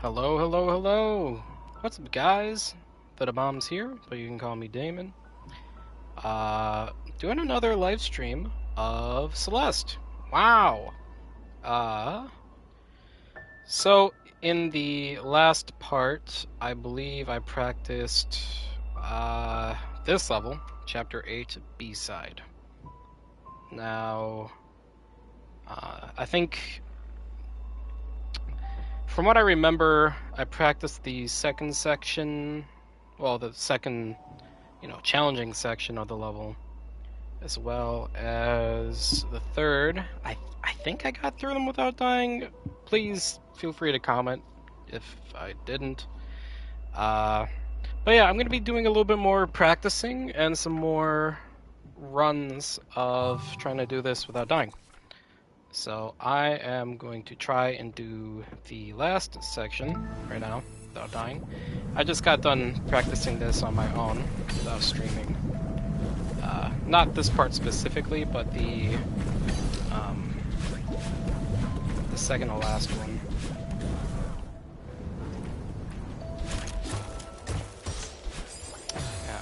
Hello, hello, hello! What's up, guys? The Bomb's here, but you can call me Damon. Doing another live stream of Celeste. Wow! So in the last part, I believe I practiced, this level, Chapter 8, B-side. Now, I think from what I remember, I practiced the second section, well, the second, challenging section of the level, as well as the third. I think I got through them without dying. Please feel free to comment if I didn't. But yeah, I'm going to be doing a little bit more practicing and some more runs of trying to do this without dying. So I am going to try and do the last section right now without dying. I just got done practicing this on my own without streaming. Not this part specifically, but the second to last one. Yeah.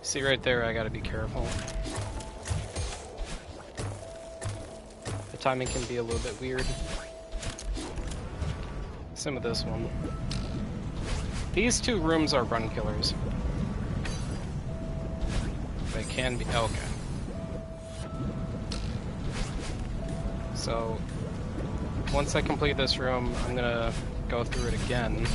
See right there, I gotta be careful. The timing can be a little bit weird. Same with this one. These two rooms are run killers. They can be. Okay. So, once I complete this room, I'm gonna go through it again.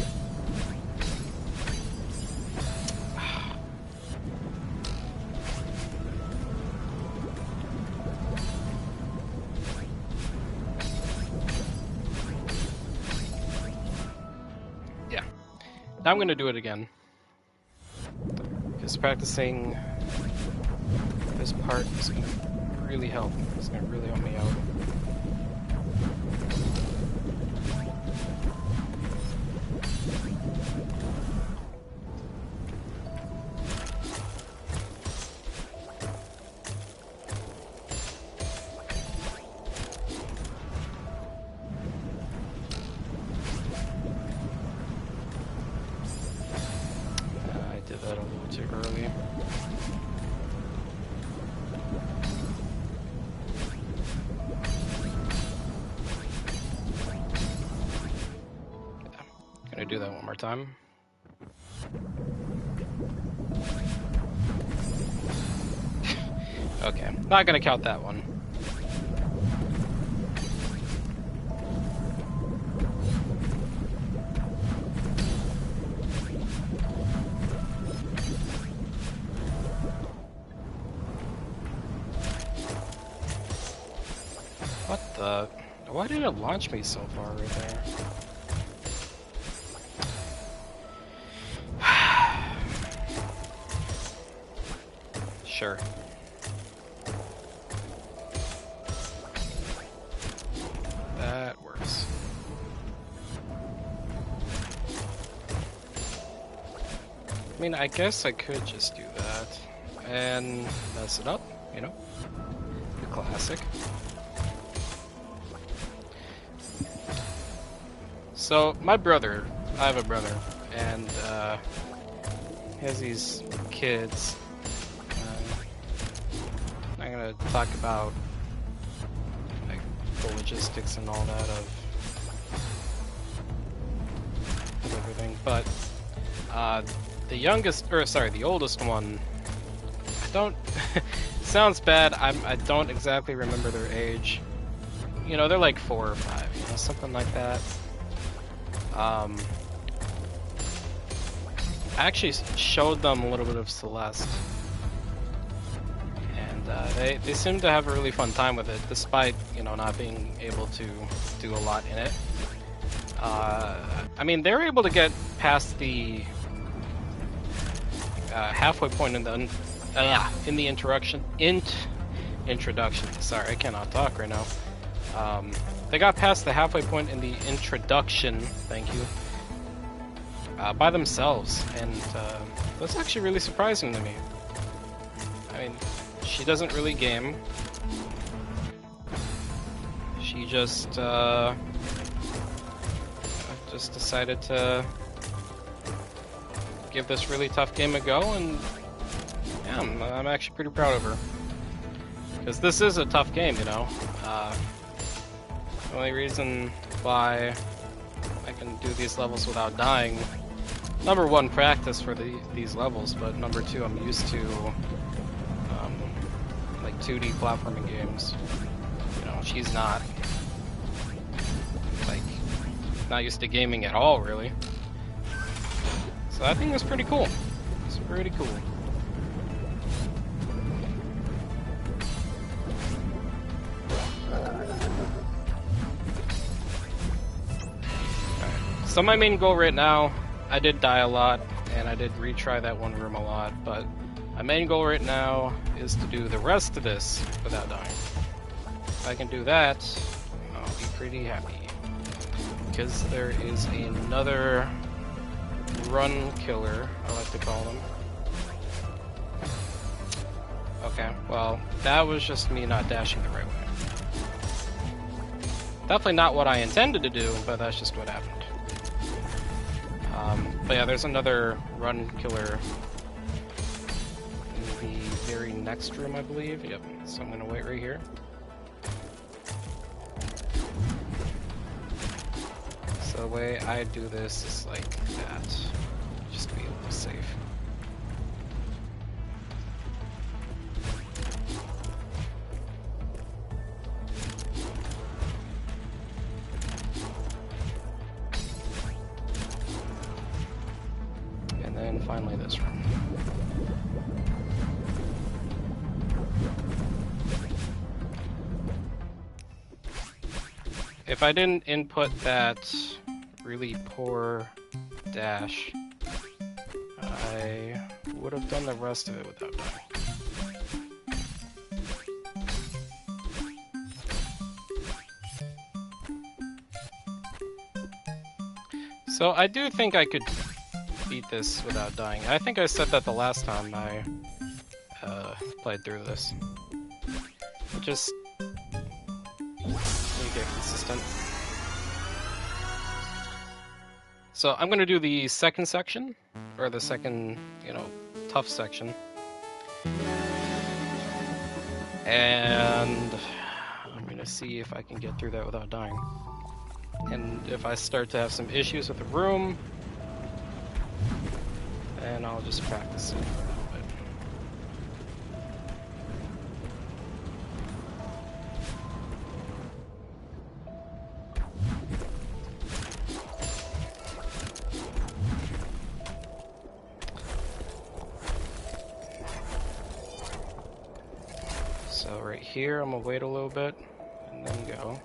Yeah. Now I'm gonna do it again. Because practicing this part is gonna really help. It's gonna really help me out. I did that a little too early. Gonna do that one more time. Okay, not gonna count that one. What the? Why did it launch me so far right there? Sure. That works. I mean, I guess I could just do that and mess it up, you know? The classic. So, my brother, I have a brother, and he has these kids. I'm gonna talk about like the logistics and all that of everything, but the oldest one, I don't. Sounds bad. I don't exactly remember their age. You know, they're like 4 or 5, something like that. I actually showed them a little bit of Celeste. They seem to have a really fun time with it, despite, not being able to do a lot in it. I mean, they're able to get past the halfway point in the introduction. Sorry, I cannot talk right now. They got past the halfway point in the introduction. Thank you. By themselves, and that's actually really surprising to me. I mean, she doesn't really game. She just just decided to give this really tough game a go, and yeah, I'm actually pretty proud of her. Because this is a tough game, you know. The only reason why I can do these levels without dying, number one, practice for these levels, but number two, I'm used to like 2D platforming games. You know, she's not used to gaming at all, really. So I think it's pretty cool. It's pretty cool. So my main goal right now, I did die a lot, and I did retry that one room a lot, but my main goal right now is to do the rest of this without dying. If I can do that, I'll be pretty happy. Because there is another run killer, I like to call them. Okay, well, that was just me not dashing the right way. Definitely not what I intended to do, but that's just what happened. But yeah, there's another run killer in the very next room, I believe. Yep, so I'm gonna wait right here. So the way I do this is like that, just to be a little safe. And finally this room. If I didn't input that really poor dash, I would have done the rest of it without dying. So I do think I could beat this without dying. I think I said that the last time I played through this. Just get consistent. So I'm gonna do the second section, or the second, you know, tough section. And I'm gonna see if I can get through that without dying. And if I start to have some issues with the room, then I'll just practice it for a little bit. So right here, I'm gonna wait a little bit and then go.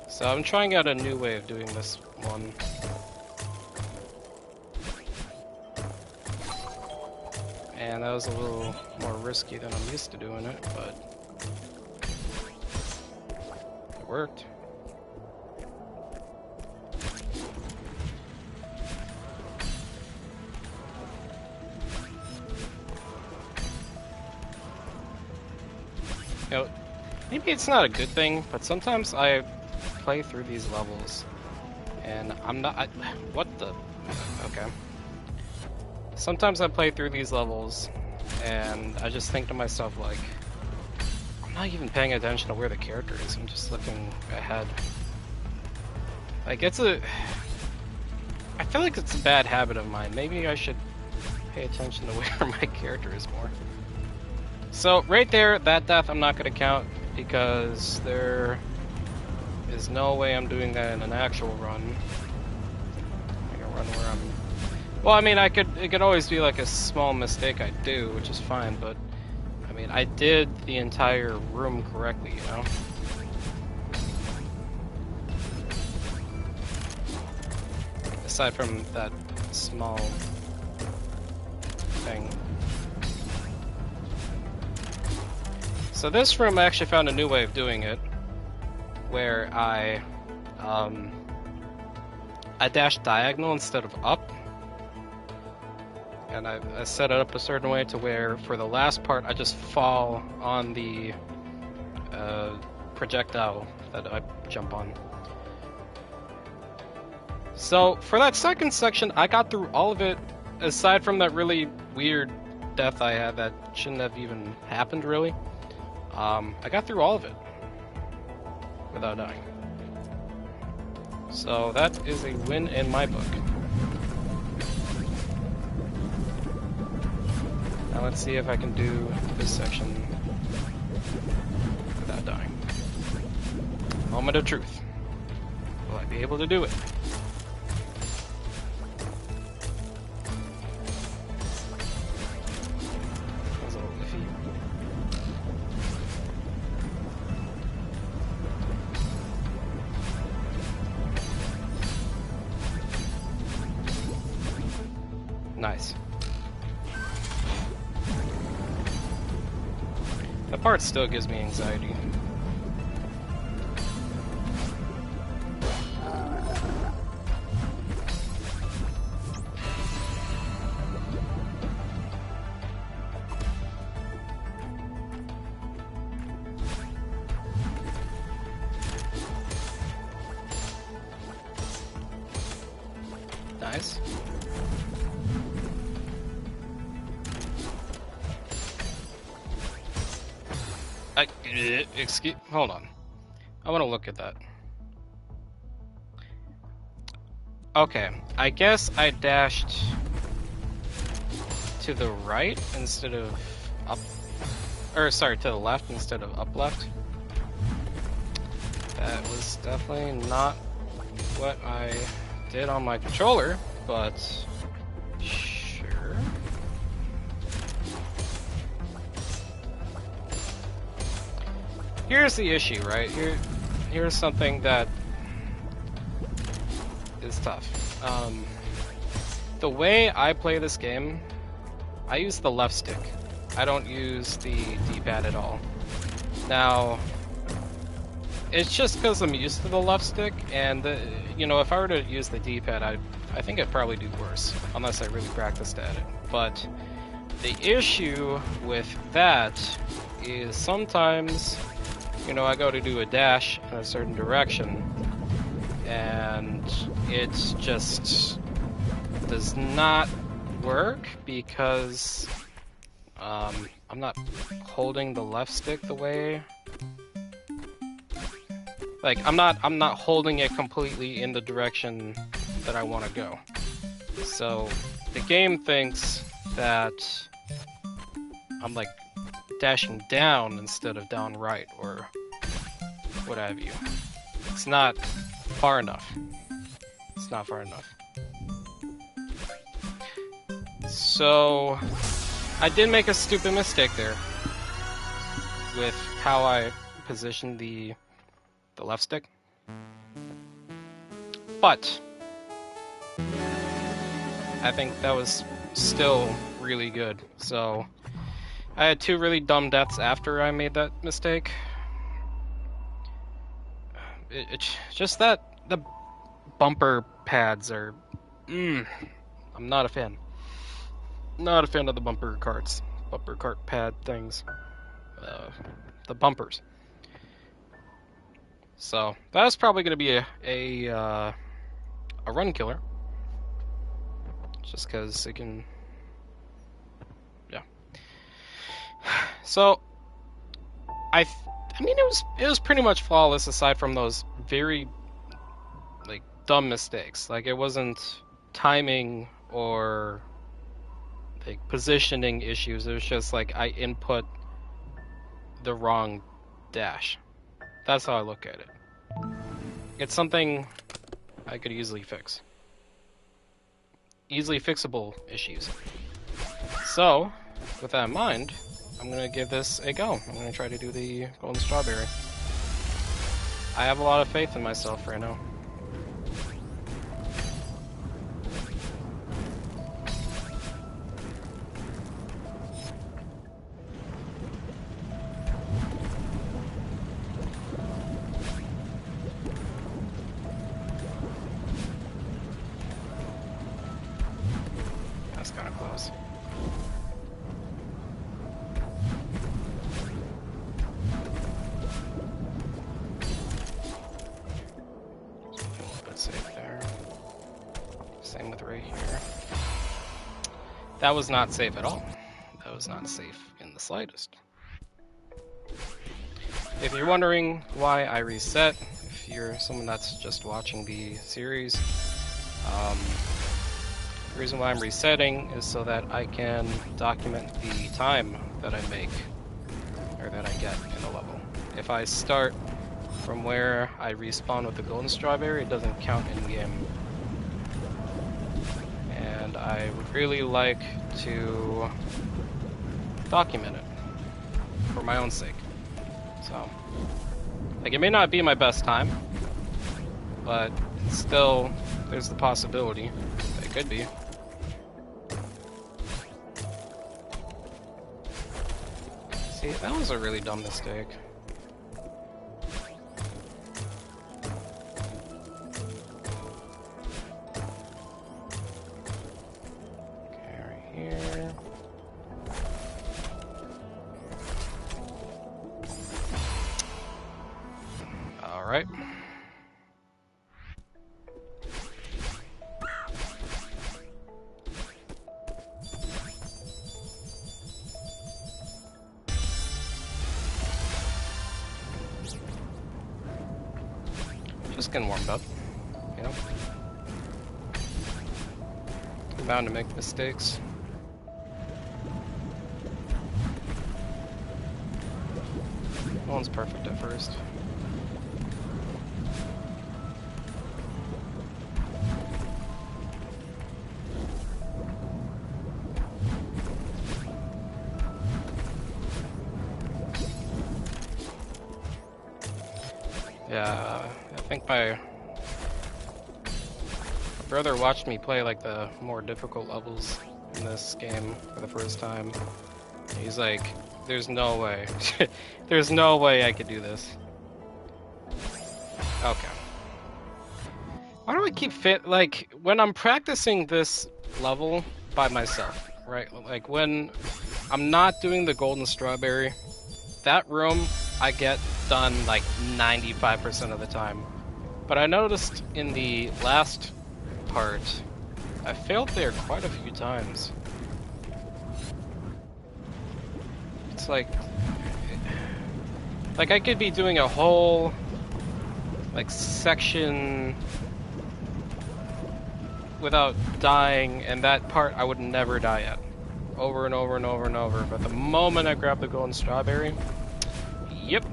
So I'm trying out a new way of doing this one. And that was a little more risky than I'm used to doing it, but it worked. You know, maybe it's not a good thing, but sometimes I play through these levels and I'm not. What the? Okay. Sometimes I play through these levels and I just think to myself, like, I'm not even paying attention to where the character is, I'm just looking ahead. Like, I feel like it's a bad habit of mine. Maybe I should pay attention to where my character is more. So, right there, that death I'm not going to count because there is no way I'm doing that in an actual run. Like a run where I'm... Well, I mean, it could always be like a small mistake I do, which is fine, but I mean, I did the entire room correctly, you know? Aside from that small thing. So this room, I actually found a new way of doing it, where I dashed diagonal instead of up. And I set it up a certain way to where, for the last part, I just fall on the projectile that I jump on. So for that second section, I got through all of it, aside from that really weird death I had that shouldn't have even happened, really. I got through all of it without dying. So that is a win in my book. Now let's see if I can do this section without dying. Moment of truth. Will I be able to do it? That's a little iffy. Nice. That part still gives me anxiety. Nice. Excuse, hold on. I want to look at that. Okay, I guess I dashed to the right instead of up, or sorry, to the left instead of up left. That was definitely not what I did on my controller, but sure. Here's the issue, right? Here's something that is tough. The way I play this game, I use the left stick. I don't use the D-pad at all. Now, it's just because I'm used to the left stick, and you know, if I were to use the D-pad, I think I'd probably do worse, unless I really practiced at it. But the issue with that is sometimes, you know, I go to do a dash in a certain direction, and it just does not work because I'm not holding the left stick the way. Like, I'm not holding it completely in the direction that I want to go. So the game thinks that I'm like dashing down instead of down right or what have you. It's not far enough. It's not far enough. So I did make a stupid mistake there with how I positioned the left stick. But I think that was still really good. So I had two really dumb deaths after I made that mistake. It's just that the bumper pads are... I'm not a fan. Not a fan of the bumper carts. Bumper cart pad things. The bumpers. So that's probably going to be a run killer. Just because it can... Yeah. So I mean, it was pretty much flawless aside from those very like dumb mistakes. Like, it wasn't timing or like positioning issues. It was just like I input the wrong dash. That's how I look at it. It's something I could easily fix. Easily fixable issues. So, with that in mind, I'm gonna give this a go. I'm gonna try to do the golden strawberry. I have a lot of faith in myself right now. That's kind of close. A little bit safe there. That was not safe at all. That was not safe in the slightest. If you're wondering why I reset, if you're someone that's just watching the series, the reason why I'm resetting is so that I can document the time that I make, or that I get in the level. If I start from where I respawn with the golden strawberry, it doesn't count in game. And I would really like to document it for my own sake. So, like, it may not be my best time, but still, there's the possibility that it could be. See, that was a really dumb mistake. Okay, right here. All right. Just getting warmed up, you know? I'm bound to make mistakes. No one's perfect at first. Yeah, I think my brother watched me play like the more difficult levels in this game for the first time. He's like, there's no way. There's no way I could do this. Okay. Why do I keep like, when I'm practicing this level by myself, right? Like, when I'm not doing the golden strawberry, that room I get done like 95% of the time. But I noticed in the last part, I failed there quite a few times. It's like I could be doing a whole like section without dying, and that part I would never die at. Over and over and over and over. But the moment I grab the golden strawberry, yep,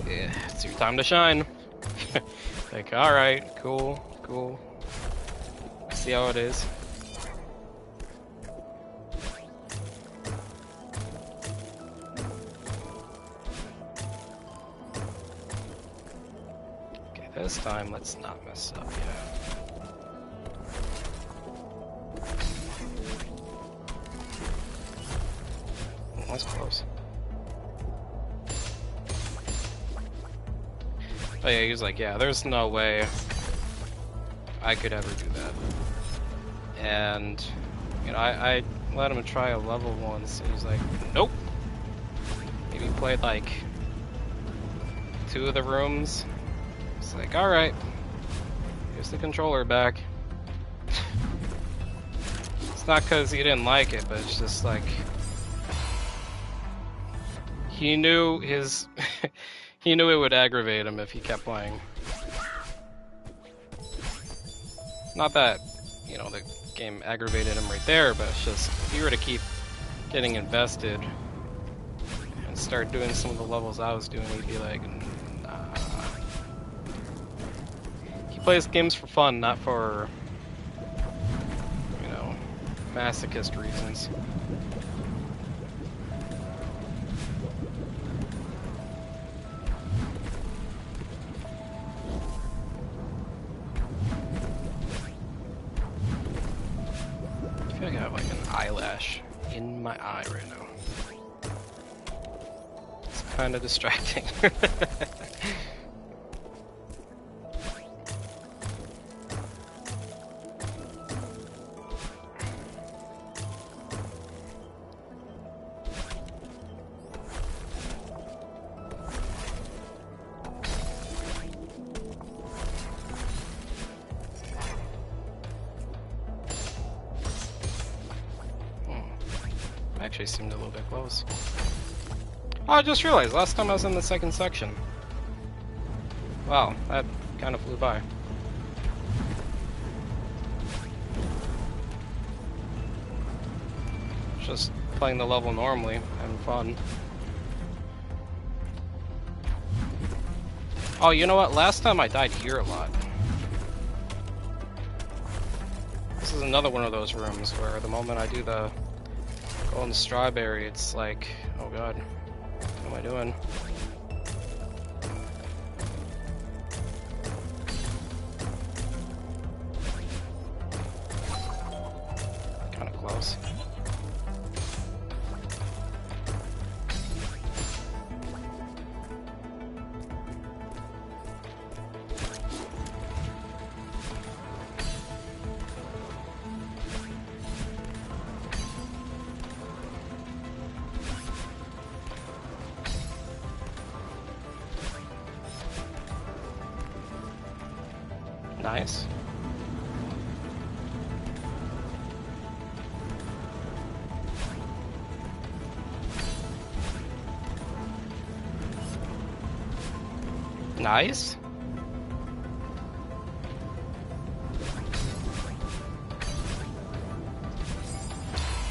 yeah, it's your time to shine. Like, alright, cool. See how it is. Okay, this time let's not mess up, That's close. Oh yeah, he was like, yeah, there's no way I could ever do that. And, you know, I let him try a level once, and he's like, nope. Maybe played like 2 of the rooms. It's like, alright, here's the controller back. It's not because he didn't like it, but it's just like, he knew his... He knew it would aggravate him if he kept playing. Not that, you know, the game aggravated him right there, but it's just, if he were to keep getting invested and start doing some of the levels I was doing, he'd be like, nah. He plays games for fun, not for, you know, masochist reasons. I feel like I have like an eyelash in my eye right now. It's kind of distracting. Actually seemed a little bit close. Oh, I just realized, last time I was in the second section. Wow, that kind of flew by. Just playing the level normally, having fun. Oh, you know what? Last time I died here a lot. This is another one of those rooms where the moment I do the golden strawberry, it's like, oh god, what am I doing? Kind of close. Nice. Nice.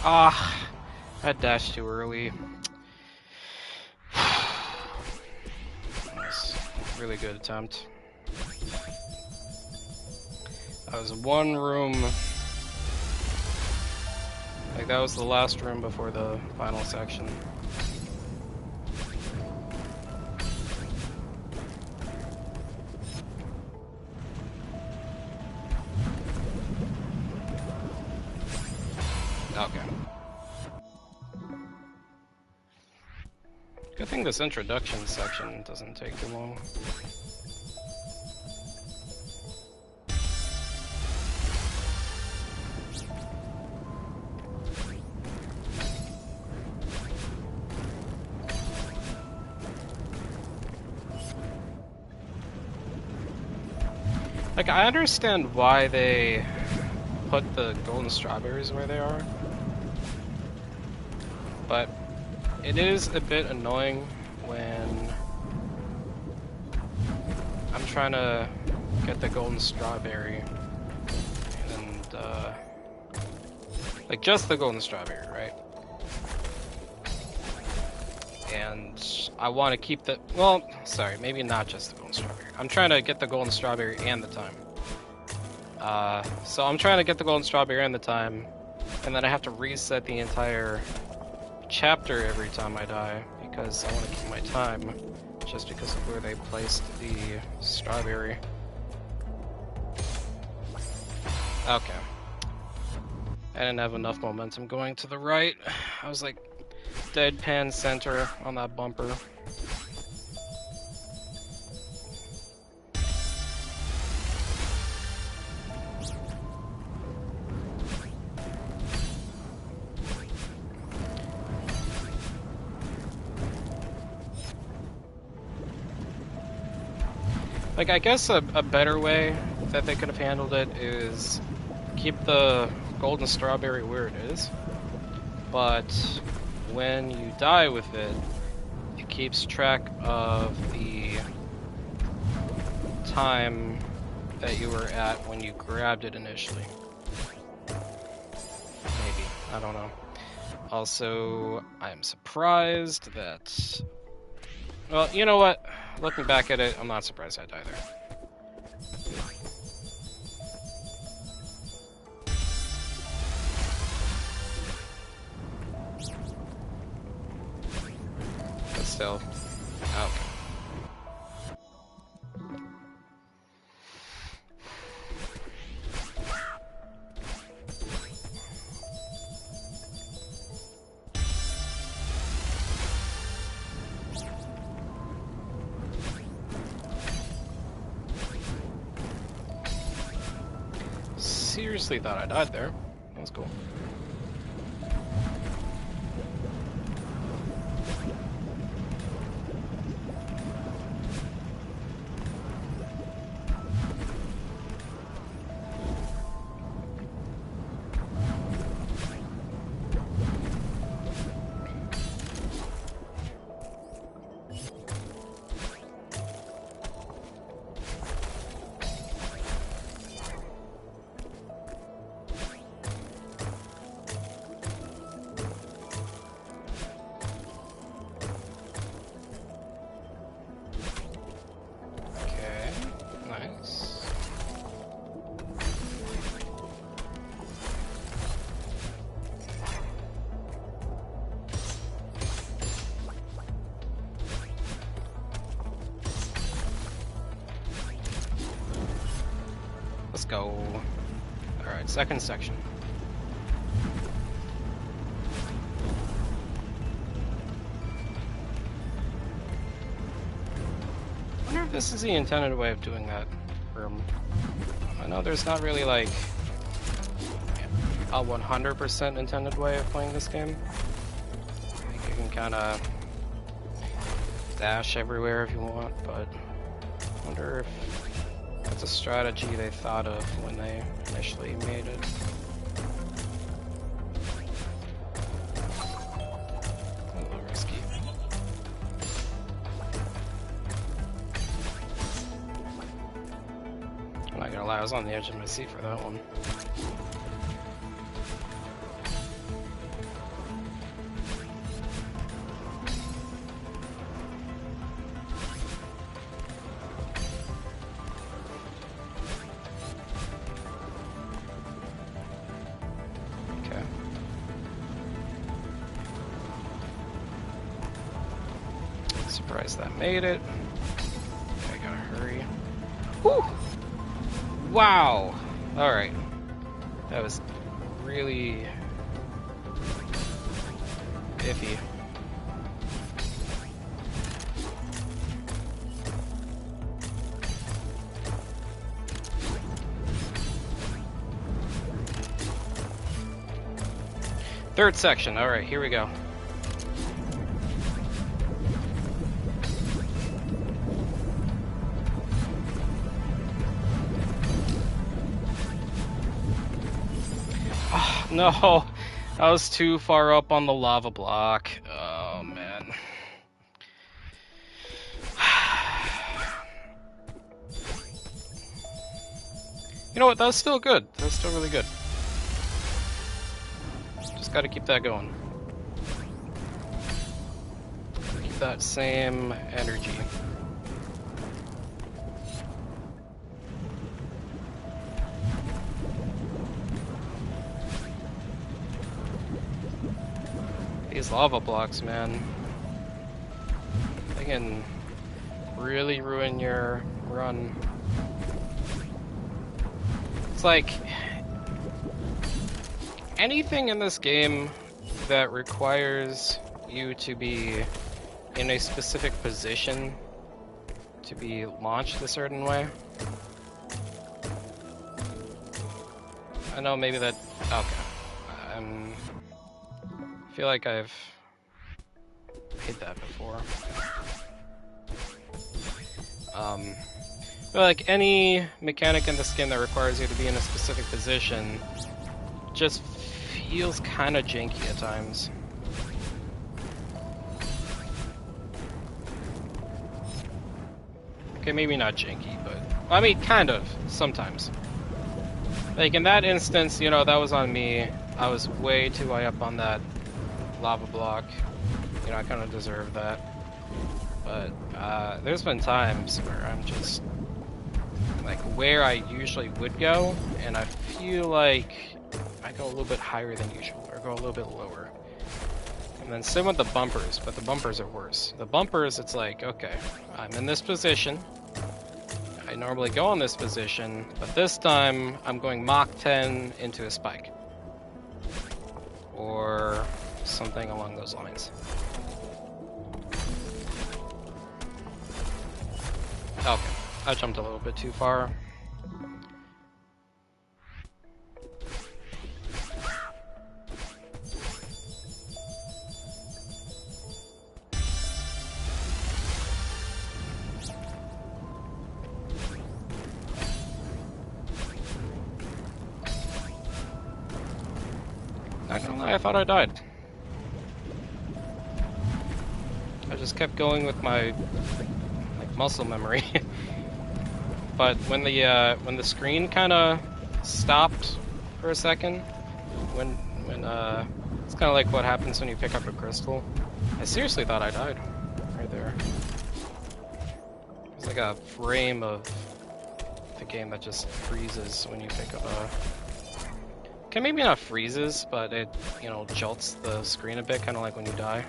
Ah, I dashed too early. Nice. Really good attempt. That was one room. Like, that was the last room before the final section. Okay. Good thing this introduction section doesn't take too long. Like, I understand why they put the golden strawberries where they are, but it is a bit annoying when I'm trying to get the golden strawberry and like just the golden strawberry, right? And I want to keep the, well, sorry, maybe not just the golden strawberry. I'm trying to get the golden strawberry and the time. So I'm trying to get the golden strawberry and the time, and then I have to reset the entire chapter every time I die because I want to keep my time, just because of where they placed the strawberry. Okay. I didn't have enough momentum going to the right. I was like deadpan center on that bumper. Like, I guess a better way that they could have handled it is keep the golden strawberry where it is, but when you die with it, it keeps track of the time that you were at when you grabbed it initially. Maybe, I don't know. Also, I'm surprised that... Well, you know what? Looking back at it, I'm not surprised I died there. But still, okay. Seriously thought I died there. That was cool. Let's go. Alright, second section. I wonder if this is the intended way of doing that room. I know there's not really like a 100% intended way of playing this game. I think you can kind of dash everywhere if you want, but I wonder if that's a strategy they thought of when they initially made it. A little risky. I'm not gonna lie, I was on the edge of my seat for that one. Surprised that made it. I gotta hurry. Whew! Wow! Alright. That was really iffy. Third section. Alright, here we go. No, I was too far up on the lava block. Oh, man. You know what? That was still good. That was still really good. Just gotta keep that going. Keep that same energy. These lava blocks, man, they can really ruin your run. It's like anything in this game that requires you to be in a specific position to be launched a certain way. I know maybe that, okay. I feel like I've hit that before. But like any mechanic in this game that requires you to be in a specific position just feels kind of janky at times. Okay, maybe not janky, but I mean kind of sometimes. Like in that instance, you know, that was on me. I was way too high up on that lava block. You know, I kind of deserve that. But there's been times where I'm just like where I usually would go, and I feel like I go a little bit higher than usual, or go a little bit lower. And then same with the bumpers, but the bumpers are worse. The bumpers, it's like, okay, I'm in this position. I normally go in this position, but this time I'm going Mach 10 into a spike. Or something along those lines. Okay, I jumped a little bit too far. Not gonna lie, I thought I died. I just kept going with my muscle memory. But when the screen kind of stopped for a second, when it's kind of like what happens when you pick up a crystal. I seriously thought I died right there. It's like a frame of the game that just freezes when you pick up a. Okay, maybe not freezes, but it, you know, jolts the screen a bit, kind of like when you die.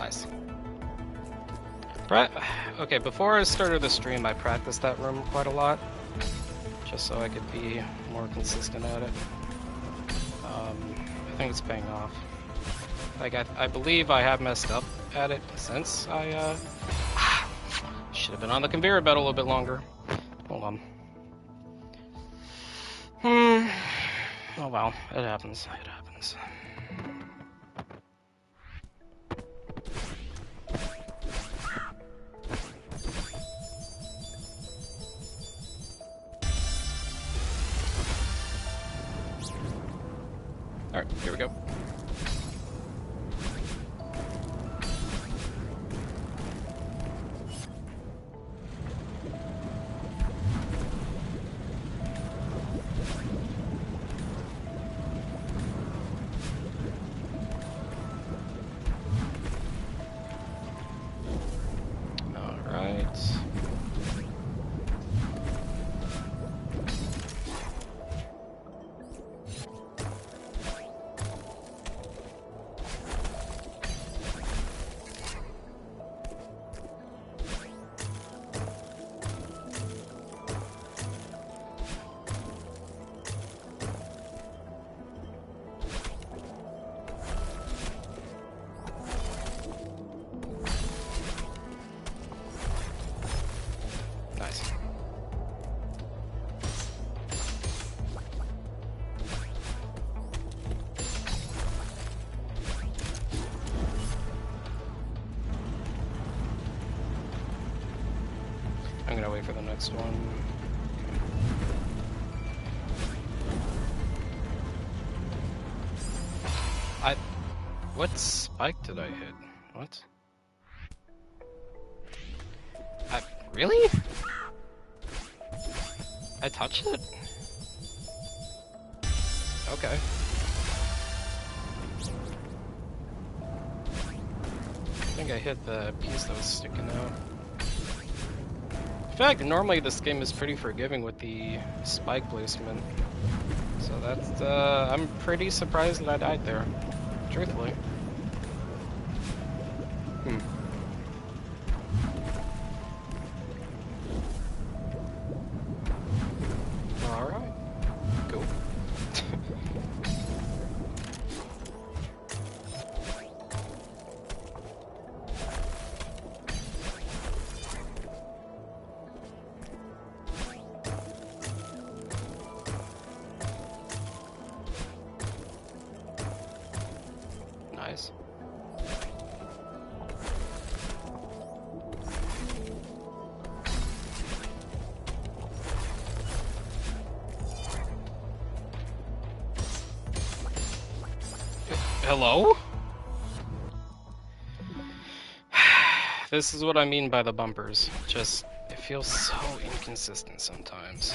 Nice. Okay, before I started the stream, I practiced that room quite a lot, just so I could be more consistent at it. I think it's paying off. Like, I believe I have messed up at it since I, should have been on the conveyor belt a little bit longer. Hold on. Oh well, it happens. It happens. Alright, here we go. I'm gonna wait for the next one. What spike did I hit? What? Really? I touched it? Okay. I think I hit the piece that was sticking out. In fact, normally this game is pretty forgiving with the spike placement. So that's, I'm pretty surprised that I died there. Truthfully. Alright. Cool. Nice. Hello? This is what I mean by the bumpers. Just, it feels so inconsistent sometimes.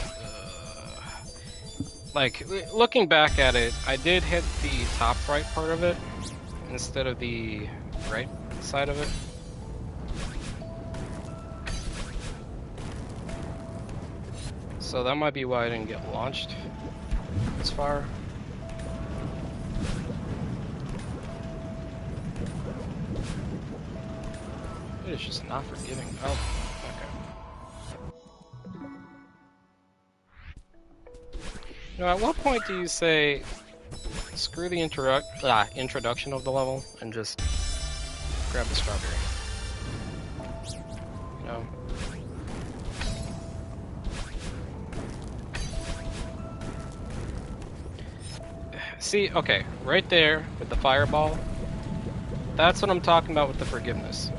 Like, looking back at it, I did hit the top right part of it instead of the right side of it. So that might be why I didn't get launched as far. It is just not forgiving. Oh, okay. Now, at what point do you say, screw the introduction of the level and just grab the strawberry? You know? See, okay, right there with the fireball, that's what I'm talking about with the forgiveness.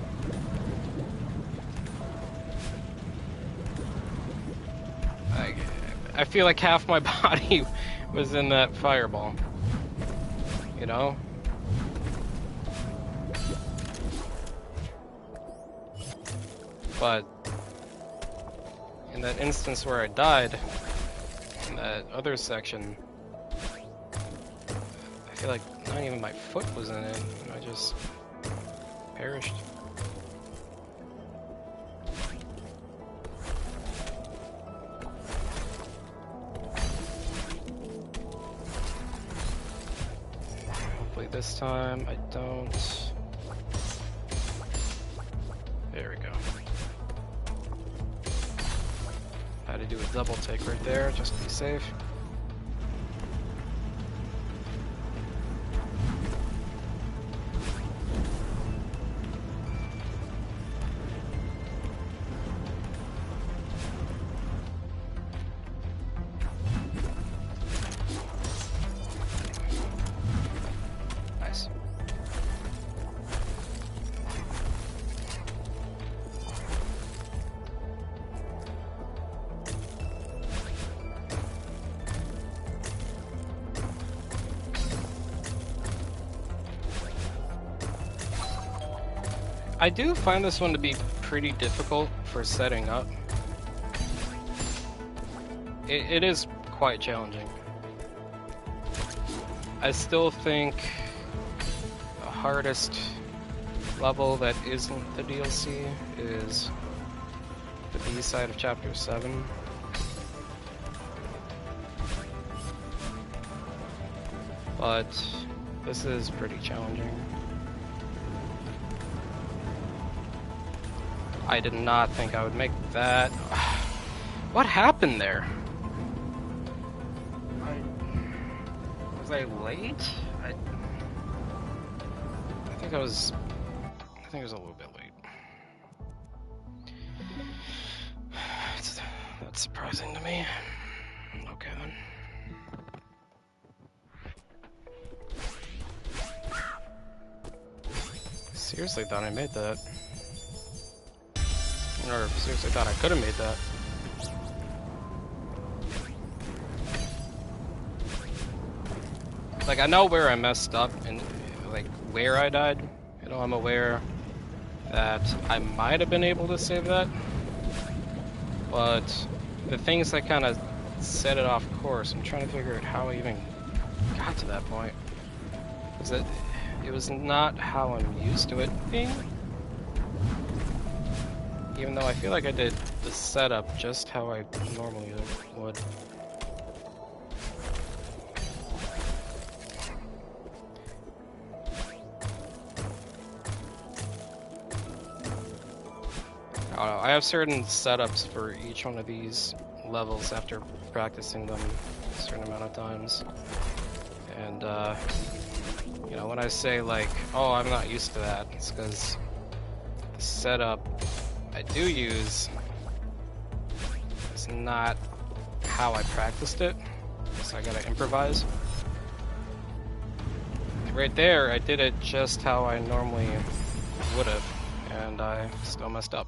I feel like half my body was in that fireball, you know? But in that instance where I died, in that other section, I feel like not even my foot was in it, and I just perished. This time I don't. Had to do a double take right there, just to be safe. Nice. I do find this one to be pretty difficult for setting up. It is quite challenging. I still think the hardest level that isn't the DLC is the B side of Chapter 7. But this is pretty challenging. I did not think I would make that. What happened there? Was I late? I think I was a little bit late. That's surprising to me. Okay then. Seriously thought I made that. Or seriously thought I could have made that. Like, I know where I messed up and like where I died. You know, I'm aware that I might have been able to save that, but the things that kind of set it off course, I'm trying to figure out how I even got to that point. Because it was not how I'm used to it being. Even though I feel like I did the setup just how I normally would. I don't know, I have certain setups for each one of these levels after practicing them a certain amount of times. And, you know, when I say like, oh, I'm not used to that, it's because the setup I do use is not how I practiced it, so I gotta improvise. Right there, I did it just how I normally would have, and I still messed up.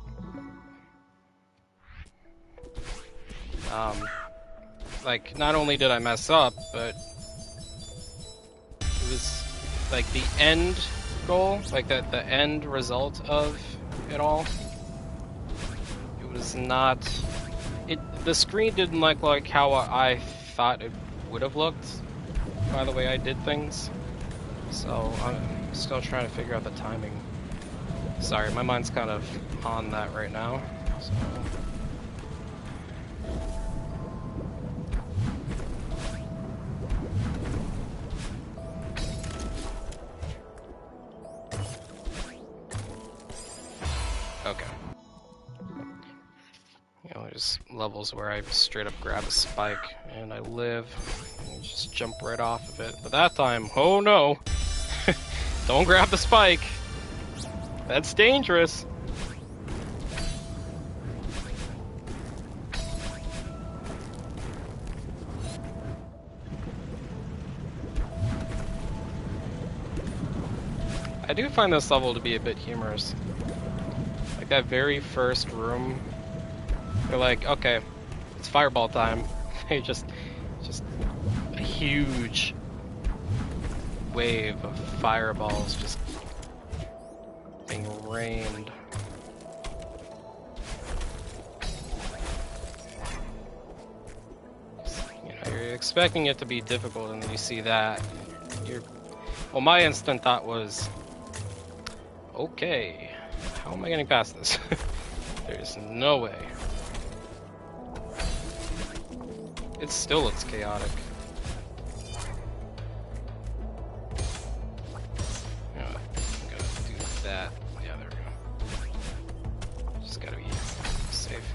Like, not only did I mess up, but it was like the end goal, like the end result of it all. Was not the screen didn't look like how I thought it would have looked by the way I did things, so I'm still trying to figure out the timing. Sorry, my mind's kind of on that right now, so. Okay. You know, there's levels where I straight up grab a spike and I live and just jump right off of it. But that time, oh no! Don't grab the spike! That's dangerous! I do find this level to be a bit humorous. Like that very first room, you're like, okay, it's fireball time. They just a huge wave of fireballs just being rained. You know, you're expecting it to be difficult, and then you see that. Well, my instant thought was, okay, how am I getting past this? There's no way. It still looks chaotic. You know, I'm gonna do that. Yeah, there we go. Just gotta be safe.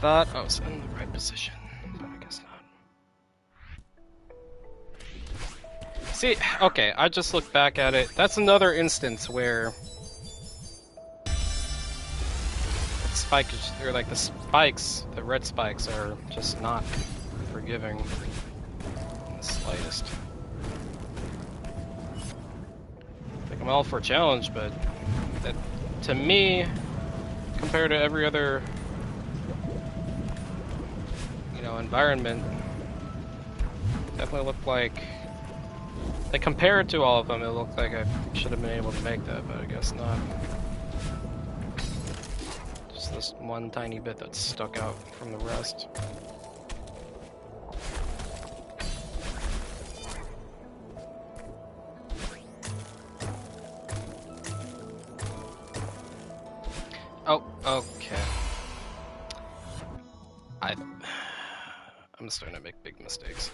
thought I was in the right position, but I guess not. See, okay, I just looked back at it. That's another instance where the red spikes are just not forgiving in the slightest. Like, I'm all for a challenge, but that, to me, compared to every other, environment, definitely looked like compared to all of them, it looked like I should have been able to make that, but I guess not. Just this one tiny bit that stuck out from the rest. Oh, okay. I'm starting to make big mistakes.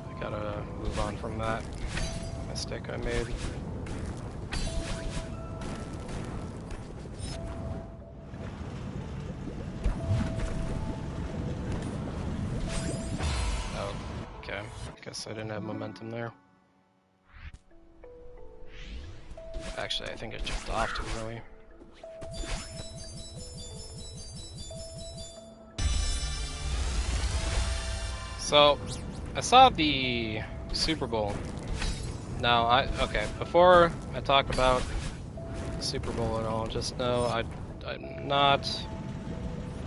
I gotta move on from that mistake I made. Oh, okay. Guess I didn't have momentum there. Actually, I think it jumped off too early. So, I saw the Super Bowl. Now, before I talk about the Super Bowl at all, just know I'm not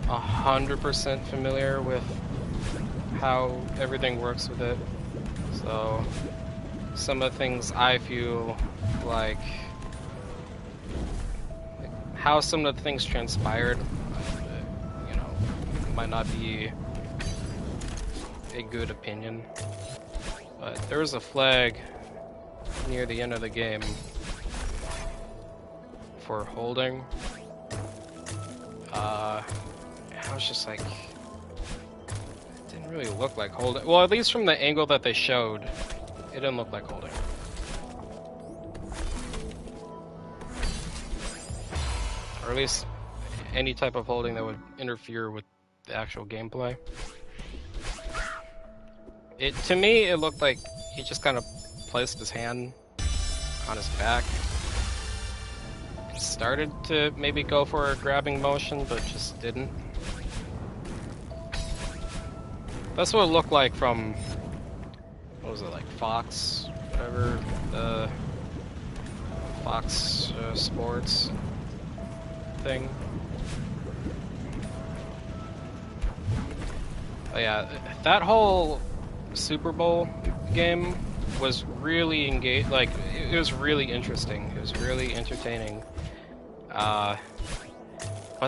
100% familiar with how everything works with it. So, some of the things I feel like how some of the things transpired, might not be a good opinion. But there was a flag near the end of the game for holding. I was just like, it didn't really look like holding. Well, at least from the angle that they showed, it didn't look like holding. Or at least any type of holding that would interfere with the actual gameplay. To me, it looked like he just kind of placed his hand on his back. Started to maybe go for a grabbing motion, but just didn't. That's what it looked like from, what was it, like Fox, whatever, the Fox Sports thing. But yeah, that whole Super Bowl game was really engaged. Like, it was really interesting. It was really entertaining. But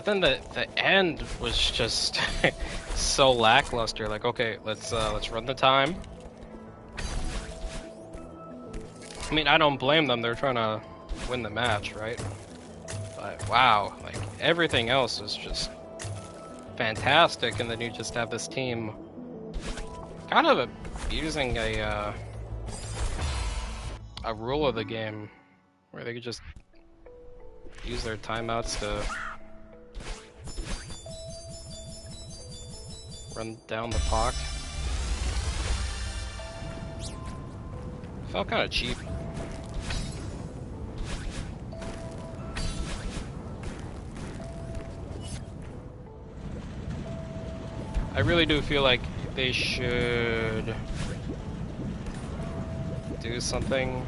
then the end was just so lackluster. Like, okay, let's run the time. I mean, I don't blame them. They're trying to win the match, right? But wow, like everything else was just fantastic, and then you just have this team kind of abusing a rule of the game where they could just use their timeouts to run down the clock. Felt kind of cheap. I really do feel like they should do something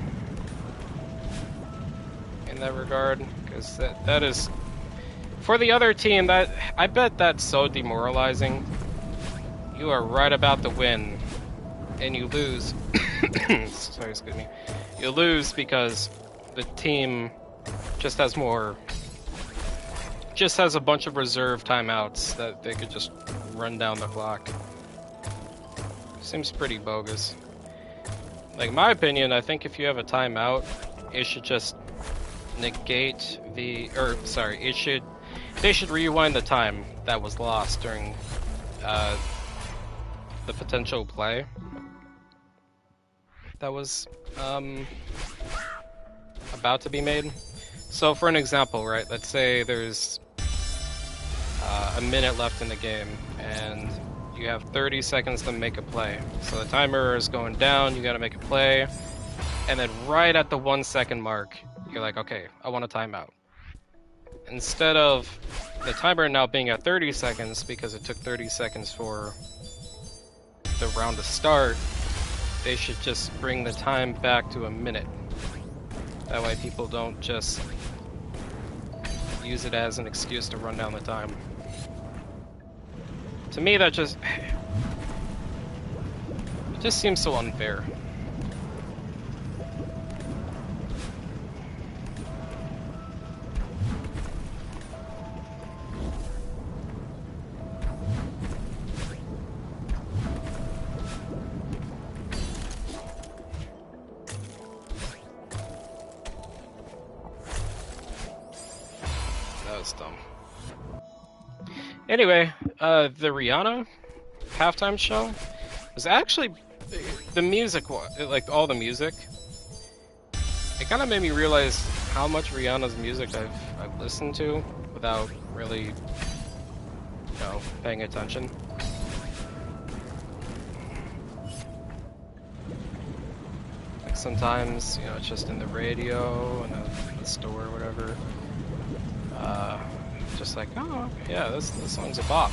in that regard, because that is, for the other team, that I bet that's so demoralizing. You are right about to win, and you lose. Sorry, excuse me. You lose because the team just has a bunch of reserve timeouts that they could just run down the clock. Seems pretty bogus. Like, my opinion, I think if you have a timeout, it should just negate they should rewind the time that was lost during the potential play. that was about to be made. So for an example, right, let's say there's a minute left in the game and you have 30 seconds to make a play. So the timer is going down, you gotta make a play, and then right at the 1 second mark, you're like, okay, I want a timeout. Instead of the timer now being at 30 seconds because it took 30 seconds for the round to start, they should just bring the time back to a minute. That way people don't just use it as an excuse to run down the time. To me, that just... it just seems so unfair. That was dumb. Anyway, the Rihanna halftime show was actually the music, like all the music. It kind of made me realize how much Rihanna's music I've listened to without really, paying attention. Like sometimes, it's just in the radio in the store or whatever. Just like, oh, yeah, this song's a bop.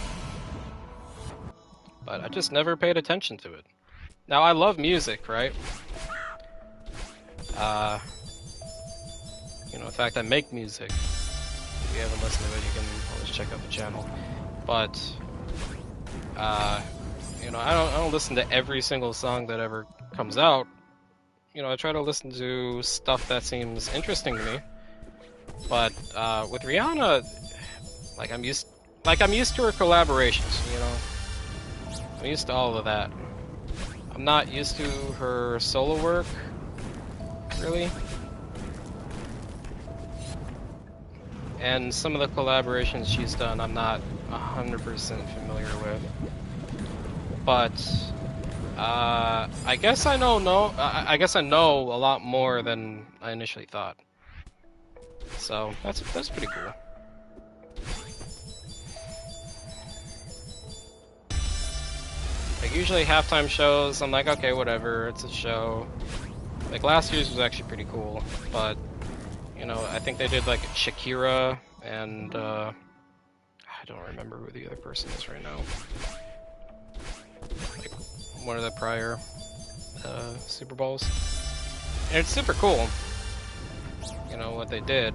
But I just never paid attention to it. Now, I love music, right? In fact, I make music. If you haven't listened to it, you can always check out the channel. But, I don't listen to every single song that ever comes out. I try to listen to stuff that seems interesting to me. But with Rihanna, I'm used to her collaborations, I'm used to all of that. I'm not used to her solo work, really. And some of the collaborations she's done, I'm not 100% familiar with. But I guess I know a lot more than I initially thought. So that's pretty cool. Like usually halftime shows, I'm like, okay, whatever, it's a show. Like last year's was actually pretty cool, but I think they did like Shakira and I don't remember who the other person is right now. Like one of the prior Super Bowls, and it's super cool. What they did,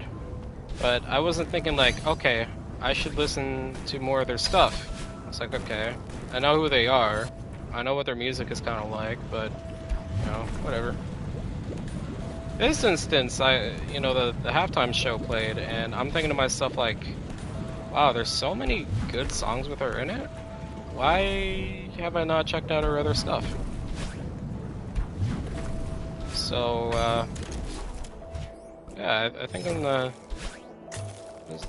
but I wasn't thinking like, okay, I should listen to more of their stuff. It's like, okay, I know who they are, I know what their music is kind of like, but whatever. This instance, the halftime show played, and I'm thinking to myself like, wow, there's so many good songs with her in it. Why have I not checked out her other stuff? So yeah, I think I'm gonna just,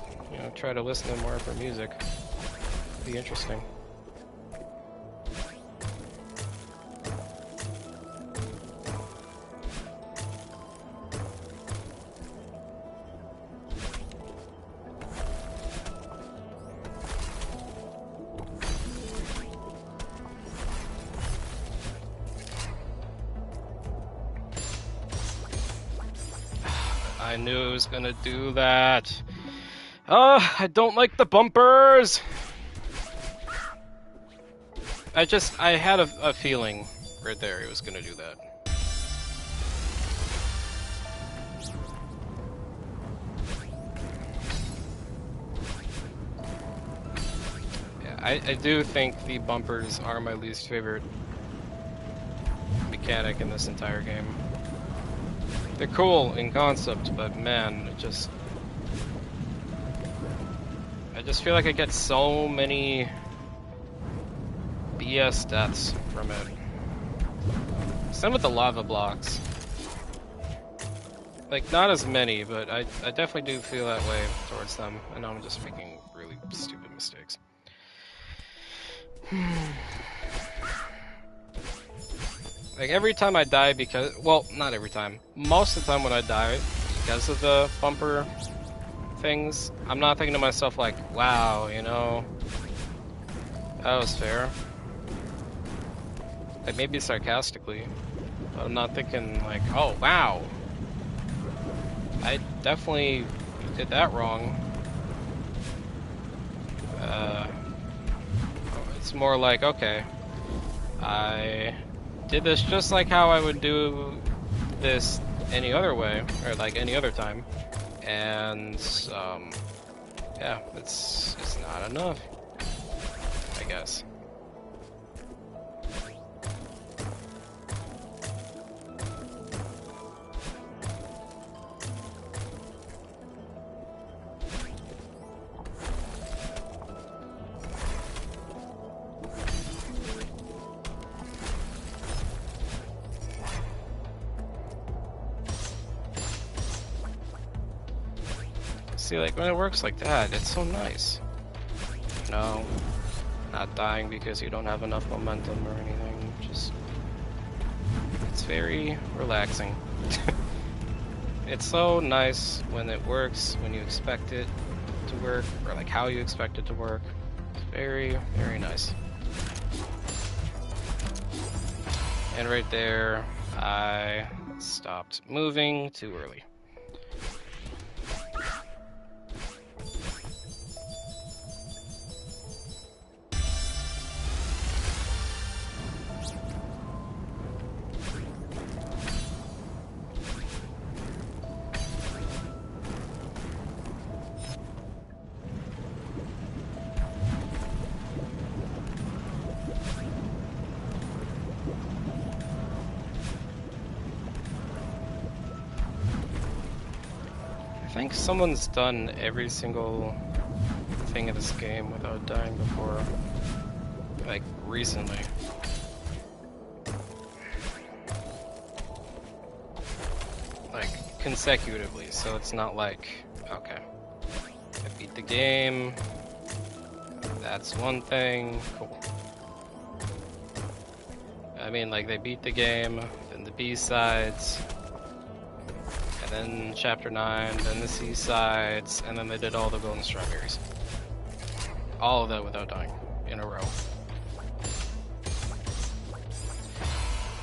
try to listen to more of her music. It'd be interesting. I knew it was gonna do that. I don't like the bumpers! I had a feeling right there it was gonna do that. Yeah, I do think the bumpers are my least favorite mechanic in this entire game. They're cool in concept, but man, I just feel like I get so many BS deaths from it. Same with the lava blocks. Like, not as many, but I definitely do feel that way towards them. I know I'm just making really stupid mistakes. Like every time I die because, well, not every time. Most of the time when I die because of the bumper things, I'm not thinking to myself like, wow, you know, that was fair. Like maybe sarcastically, but I'm not thinking like, oh wow, I definitely did that wrong. It's more like, okay, I did this just like how I would do this any other way, or like any other time, and yeah, it's not enough, I guess. See, like when it works like that, it's so nice. No, not dying because you don't have enough momentum or anything. Just, it's very relaxing. It's so nice when it works, when you expect it to work, or like how you expect it to work. It's very, very nice. And right there, I stopped moving too early. I think someone's done every single thing in this game without dying before, like recently. Like consecutively, so it's not like, okay, I beat the game, that's one thing, cool. I mean, like they beat the game, then the B-sides, and then Chapter 9, then the C-sides, and then they did all the golden strawberries. All of that without dying, in a row.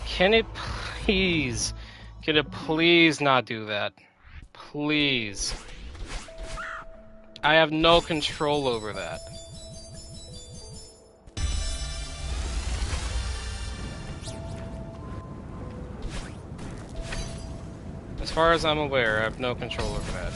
Can it please not do that? Please. I have no control over that. As far as I'm aware, I have no control over that.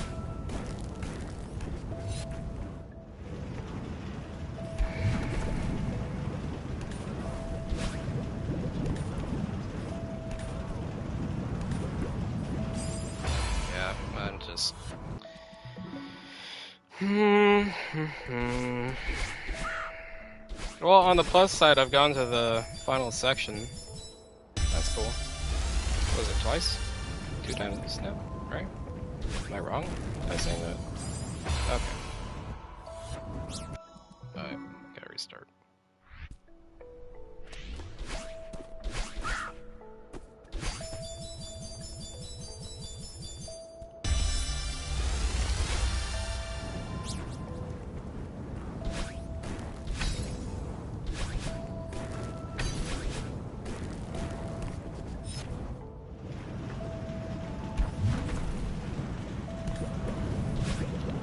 Yeah, I'm just... Well, on the plus side, I've gone to the final section. That's cool. Was it twice? 2 times now, right? Am I wrong by saying that? Okay. Alright, gotta restart.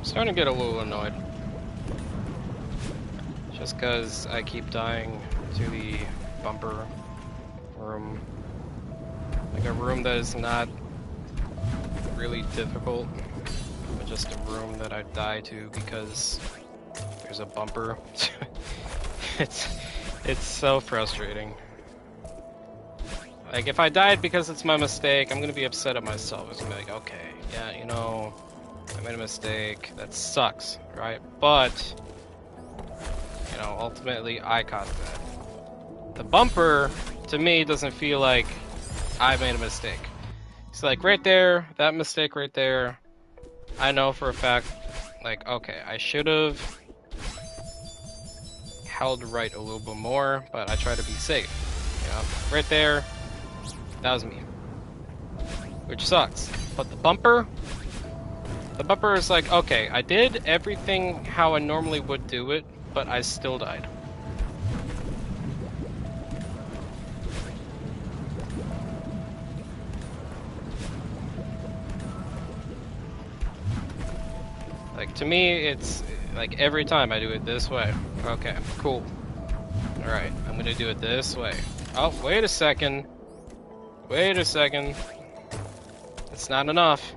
Starting to get a little annoyed. Just because I keep dying to the bumper room. Like a room that is not really difficult, but just a room that I die to because there's a bumper. It's so frustrating. Like if I died because it's my mistake, I'm gonna be upset at myself. It's gonna be like, okay, yeah, you know, I made a mistake, that sucks, right? But, you know, ultimately I caused that. The bumper, to me, doesn't feel like I made a mistake. It's like right there, that mistake right there, I know for a fact, like, okay, I should have held right a little bit more, but I try to be safe. You know, right there, That was me. Which sucks. But the bumper is like, okay, I did everything how I normally would do it, but I still died. Like, to me, it's like every time I do it this way. Okay, cool. Alright, I'm gonna do it this way. Oh, wait a second. Wait a second. It's not enough.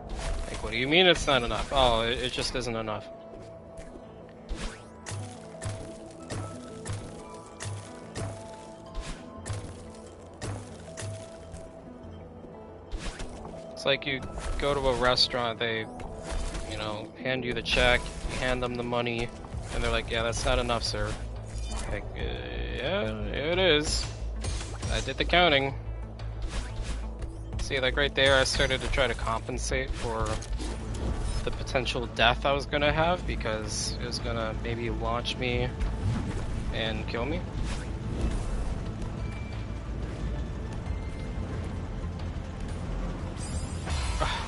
Like, what do you mean it's not enough? Oh, it just isn't enough. It's like you go to a restaurant, they, you know, hand you the check, you hand them the money, and they're like, yeah, that's not enough, sir. Like, yeah, it is. I did the counting. See, like right there, I started to try to compensate for the potential death I was gonna have, because it was gonna maybe launch me and kill me.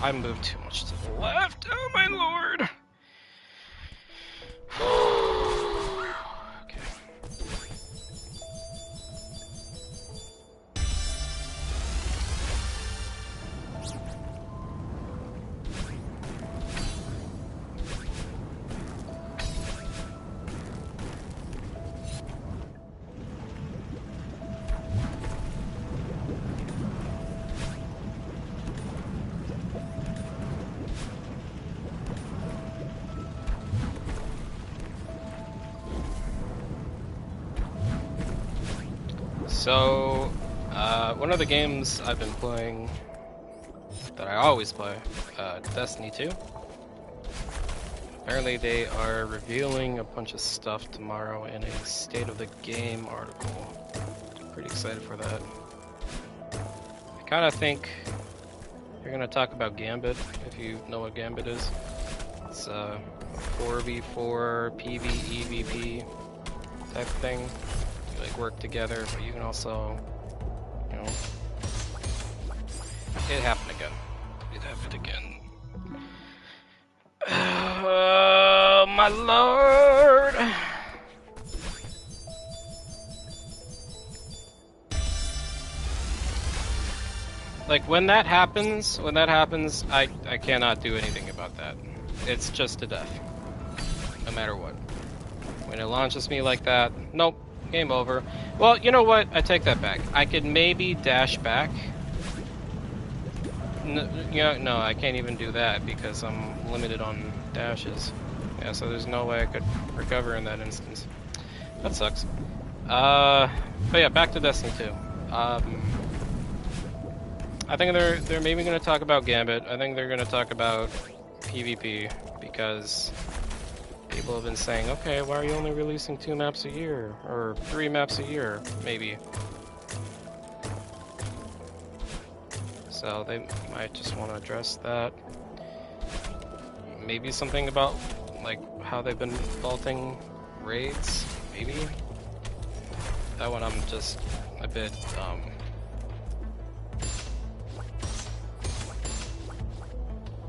I moved too much to the left. Oh my lord. Okay. So, one of the games I've been playing, that I always play, Destiny 2. Apparently they are revealing a bunch of stuff tomorrow in a State of the Game article. Pretty excited for that. I kind of think they're going to talk about Gambit, if you know what Gambit is. It's a 4v4 PvEVP type thing. Like work together, but you can also, you know, it happened again. It happened again. Oh my lord! Like when that happens, I cannot do anything about that. It's just a death, no matter what. When it launches me like that, nope. Game over. Well, you know what? I take that back. I could maybe dash back. No, I can't even do that because I'm limited on dashes. Yeah, so there's no way I could recover in that instance. That sucks. But yeah, back to Destiny 2. I think they're maybe going to talk about Gambit. I think they're going to talk about PvP because people have been saying, okay, why are you only releasing 2 maps a year? Or 3 maps a year, maybe. So they might just want to address that. Maybe something about, like, how they've been vaulting raids, maybe? That one I'm just a bit,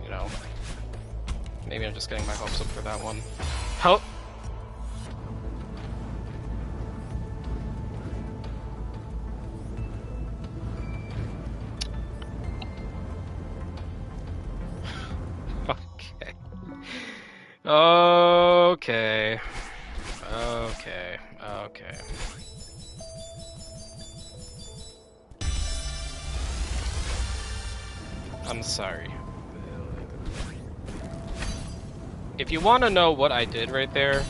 you know, maybe I'm just getting my hopes up for that one. Help! Okay. Okay. I'm sorry. If you want to know what I did right there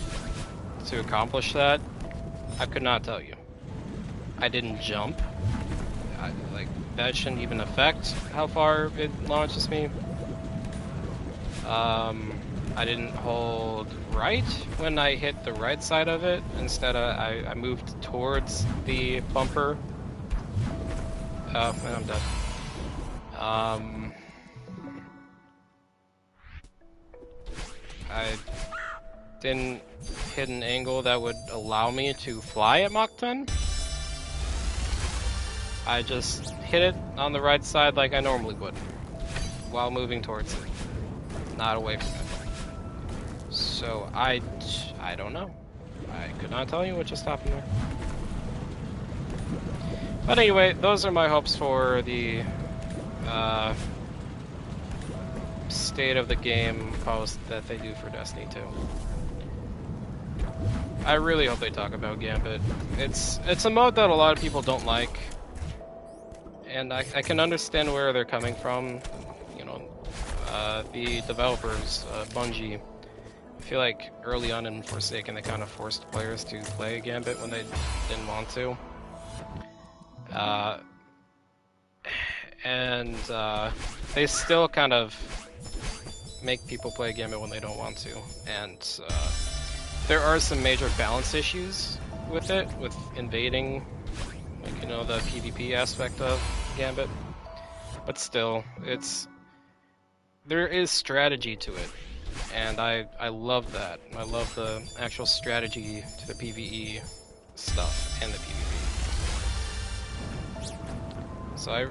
to accomplish that, I could not tell you. I didn't jump. Like, that shouldn't even affect how far it launches me. I didn't hold right when I hit the right side of it. Instead, I moved towards the bumper. And I'm dead. I didn't hit an angle that would allow me to fly at Mach 10. I just hit it on the right side like I normally would, while moving towards it, not away from it. So I don't know. I could not tell you what just happened there. But anyway, those are my hopes for the state of the game post that they do for Destiny 2. I really hope they talk about Gambit. It's a mode that a lot of people don't like, and I can understand where they're coming from. You know, the developers, Bungie, I feel like early on in Forsaken they kind of forced players to play Gambit when they didn't want to. And they still kind of make people play Gambit when they don't want to. And there are some major balance issues with it, with invading, like, you know, the PvP aspect of Gambit. But still, there is strategy to it. And I love that. I love the actual strategy to the PvE stuff and the PvP. So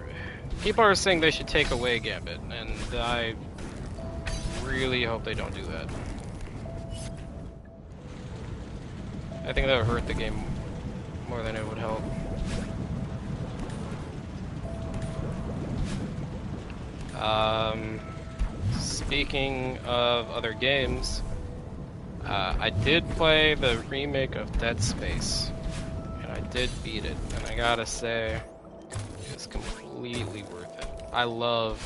people are saying they should take away Gambit, and I really hope they don't do that. I think that would hurt the game more than it would help. Speaking of other games, I did play the remake of Dead Space, and I did beat it, and I gotta say, it's completely worth it. I love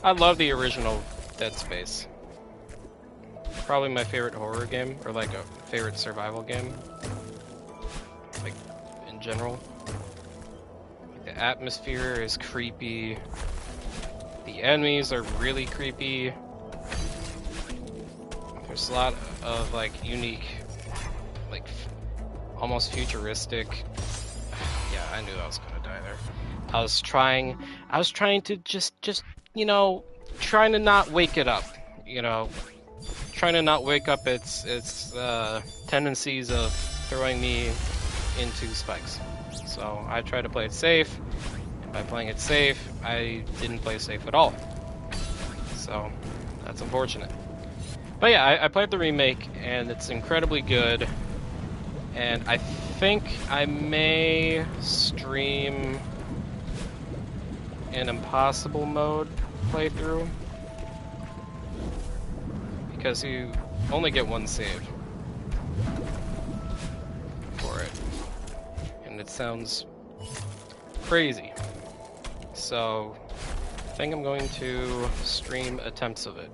the original Dead Space. Probably my favorite horror game, or like a favorite survival game, like in general. Like, the atmosphere is creepy. The enemies are really creepy. There's a lot of like unique, like almost futuristic. Yeah, I knew I was gonna die there. I was trying to just you know, trying to not wake it up. You know, trying to not wake up its tendencies of throwing me into spikes. So I tried to play it safe. By playing it safe, I didn't play safe at all. So that's unfortunate. But yeah, I played the remake, and it's incredibly good. And I think I may stream an impossible mode playthrough, because you only get one save for it. And it sounds crazy. So I think I'm going to stream attempts of it.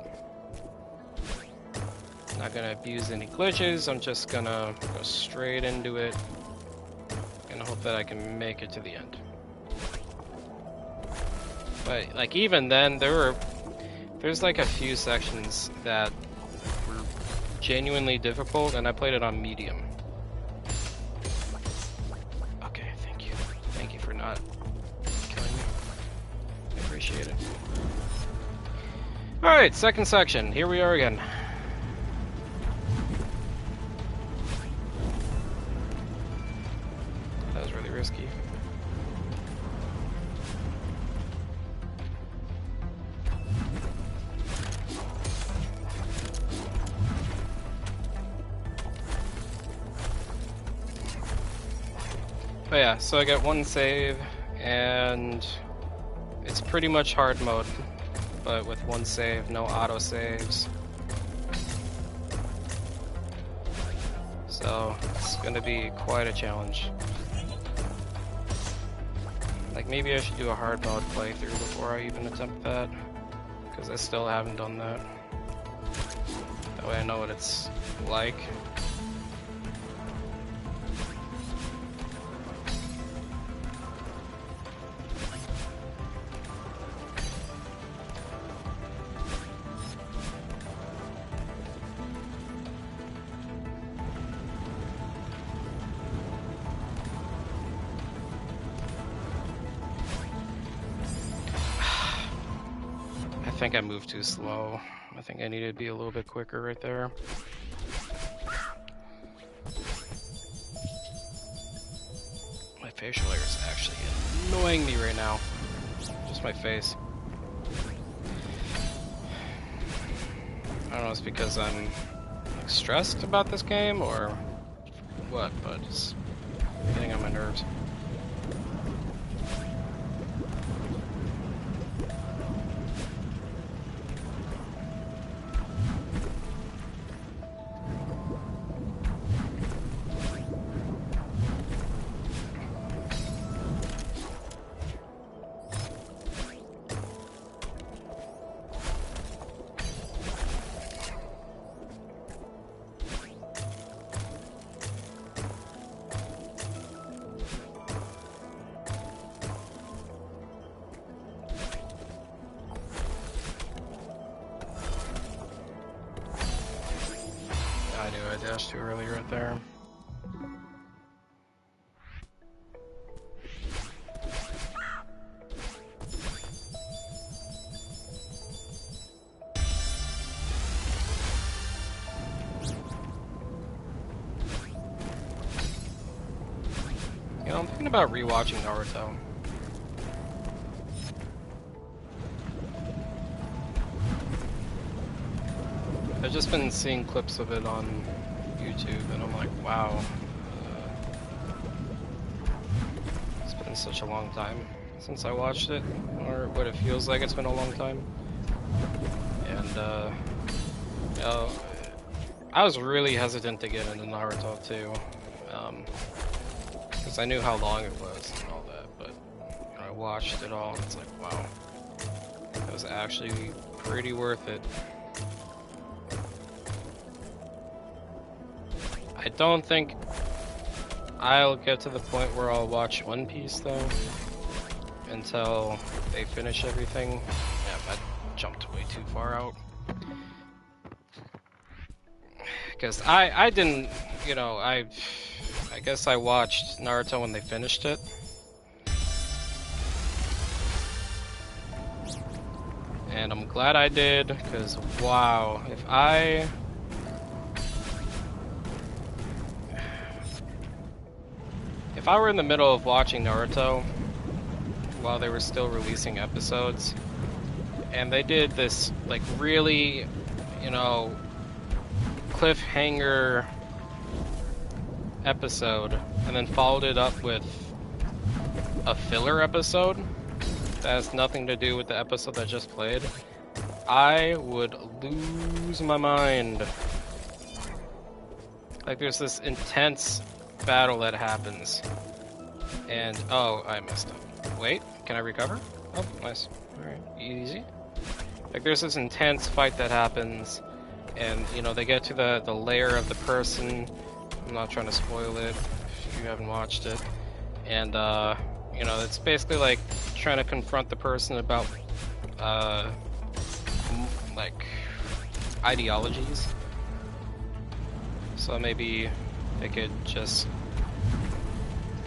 Not gonna abuse any glitches, I'm just gonna go straight into it and hope that I can make it to the end. But like even then, there's like a few sections that were genuinely difficult, and I played it on medium. Okay, thank you. Thank you for not killing me. I appreciate it. Alright, second section. Here we are again. That was really risky. But yeah, so I got one save, and it's pretty much hard mode, but with one save, no auto saves. So it's gonna be quite a challenge. Like maybe I should do a hard mode playthrough before I even attempt that, because I still haven't done that. That way I know what it's like. I think I moved too slow. I think I needed to be a little bit quicker right there. I facial hair is actually annoying me right now. Just my face. I don't know if it's because I'm like, stressed about this game or what, but it's getting on my nerves. I knew I dashed too early right there. You know, I'm thinking about rewatching Naruto. I've just been seeing clips of it on YouTube, and I'm like, wow. It's been such a long time since I watched it, or what it feels like it's been a long time. And, you know, I was really hesitant to get into Naruto too, because I knew how long it was and all that, but you know, I watched it all, and it's like, wow. It was actually pretty worth it. I don't think I'll get to the point where I'll watch One Piece though until they finish everything. Yeah, that jumped way too far out. Because I didn't, you know, I guess I watched Naruto when they finished it. And I'm glad I did, because wow, if I were in the middle of watching Naruto while they were still releasing episodes, and they did this like really, you know, cliffhanger episode, and then followed it up with a filler episode that has nothing to do with the episode that just played, I would lose my mind. Like there's this intense battle that happens, and oh, I messed up. Wait, can I recover? Oh, nice. Alright, easy. Like there's this intense fight that happens, and you know, they get to the lair of the person. I'm not trying to spoil it if you haven't watched it. And you know, it's basically like trying to confront the person about like ideologies. So maybe they could just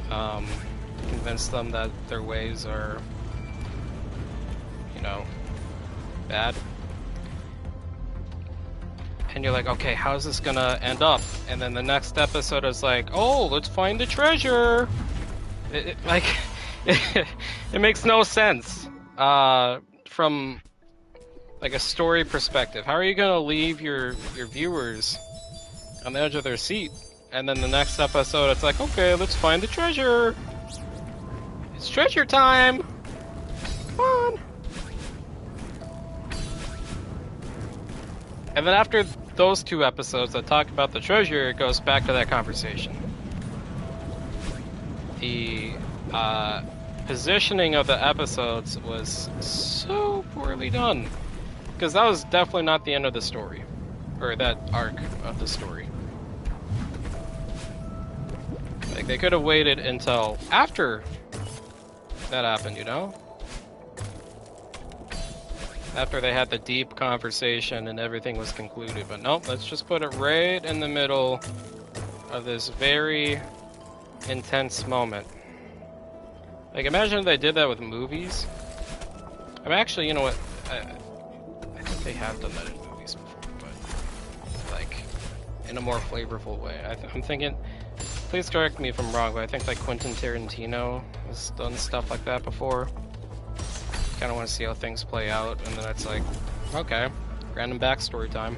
convince them that their ways are, you know, bad. And you're like, okay, how's this gonna end up? And then the next episode is like, oh, let's find the treasure. Like, it makes no sense from like a story perspective. How are you gonna leave your viewers on the edge of their seat? And then the next episode, it's like, okay, let's find the treasure. It's treasure time. Come on. And then after those two episodes that talk about the treasure, it goes back to that conversation. The positioning of the episodes was so poorly done. Because that was definitely not the end of the story. Or that arc of the story. Like, they could have waited until after that happened, you know? After they had the deep conversation and everything was concluded. But nope, let's just put it right in the middle of this very intense moment. Like, imagine if they did that with movies. I mean, actually, you know what? I think they have done that in movies before, but like in a more flavorful way. I'm thinking Please correct me if I'm wrong, but I think like Quentin Tarantino has done stuff like that before. Kind of want to see how things play out, and then it's like, okay, random backstory time.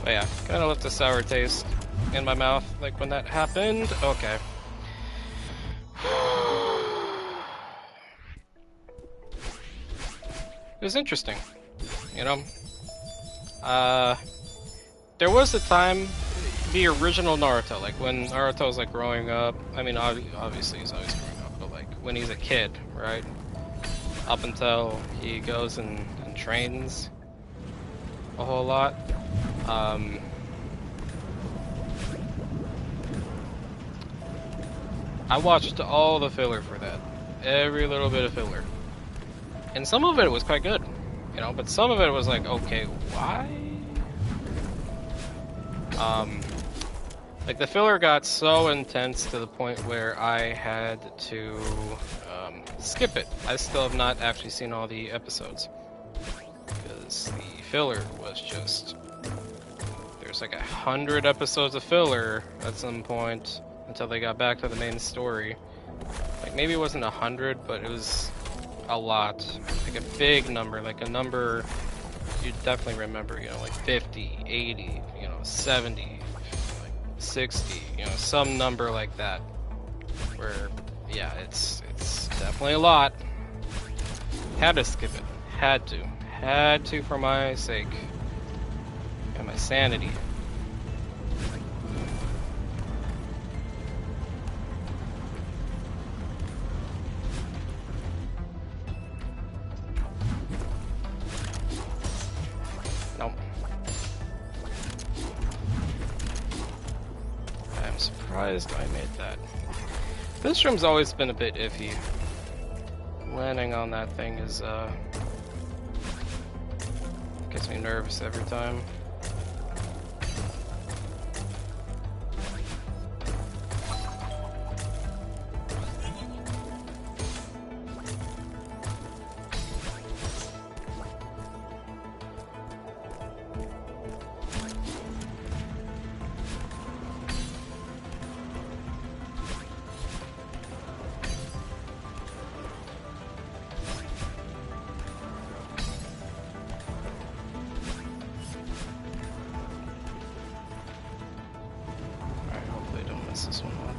But yeah, kind of left a sour taste in my mouth, like when that happened. Okay. It was interesting, you know? There was a time, the original Naruto, like when Naruto was like growing up, I mean, obviously he's always growing up, but like when he's a kid, right? Up until he goes and trains a whole lot. I watched all the filler for that. Every little bit of filler. And some of it was quite good, you know, but some of it was like, okay, why? Like the filler got so intense to the point where I had to skip it. I still have not actually seen all the episodes because the filler was just, there's like 100 episodes of filler at some point until they got back to the main story. Like maybe it wasn't 100, but it was a lot, like a big number, like a number you definitely remember, you know, like 50, 80, you know, 70, like 60, you know, some number like that, where, yeah, it's definitely a lot. Had to skip it, had to for my sake, and my sanity. Nope. I'm surprised I made that. This room's always been a bit iffy. Landing on that thing is, gets me nervous every time. This one up.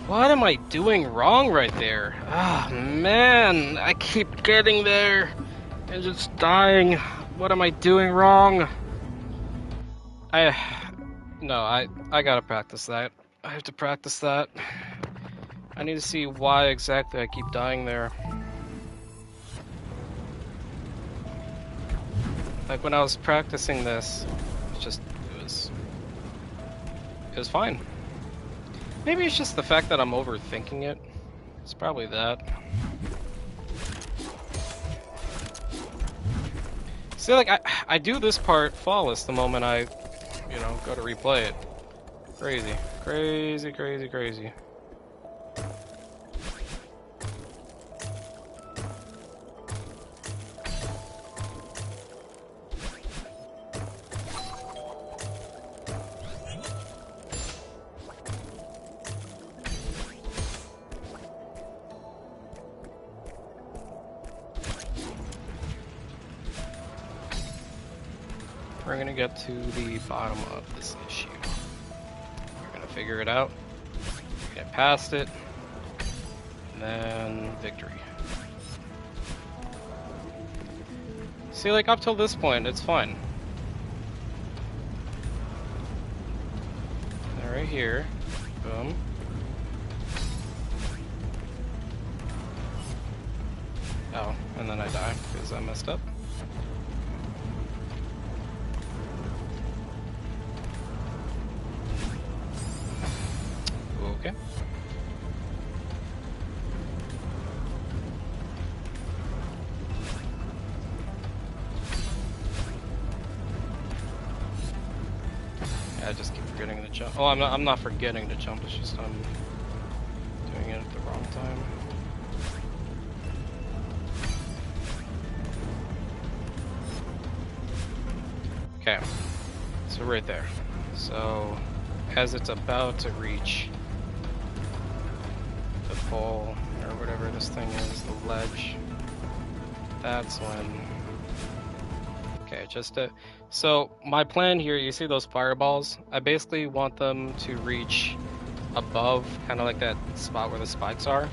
What am I doing wrong right there? Ah, man, I keep getting there and just dying. What am I doing wrong? I gotta practice that. I have to practice that. I need to see why exactly I keep dying there. Like when I was practicing this, it was fine. Maybe it's just the fact that I'm overthinking it. It's probably that. See, like I do this part flawless the moment I, you know, go to replay it. Crazy, crazy, crazy, crazy. We're gonna get to the bottom of this issue. We're gonna figure it out, get past it, and then victory. See, like up till this point, it's fine. And right here, boom. Oh, and then I die because I messed up. Okay. I just keep forgetting to jump. Oh, I'm not forgetting to jump. It's just I'm doing it at the wrong time. Okay, so right there. So as it's about to reach the pole or whatever this thing is, the ledge, that's when. Okay, so my plan here, you see those fireballs? I basically want them to reach above, kind of like that spot where the spikes are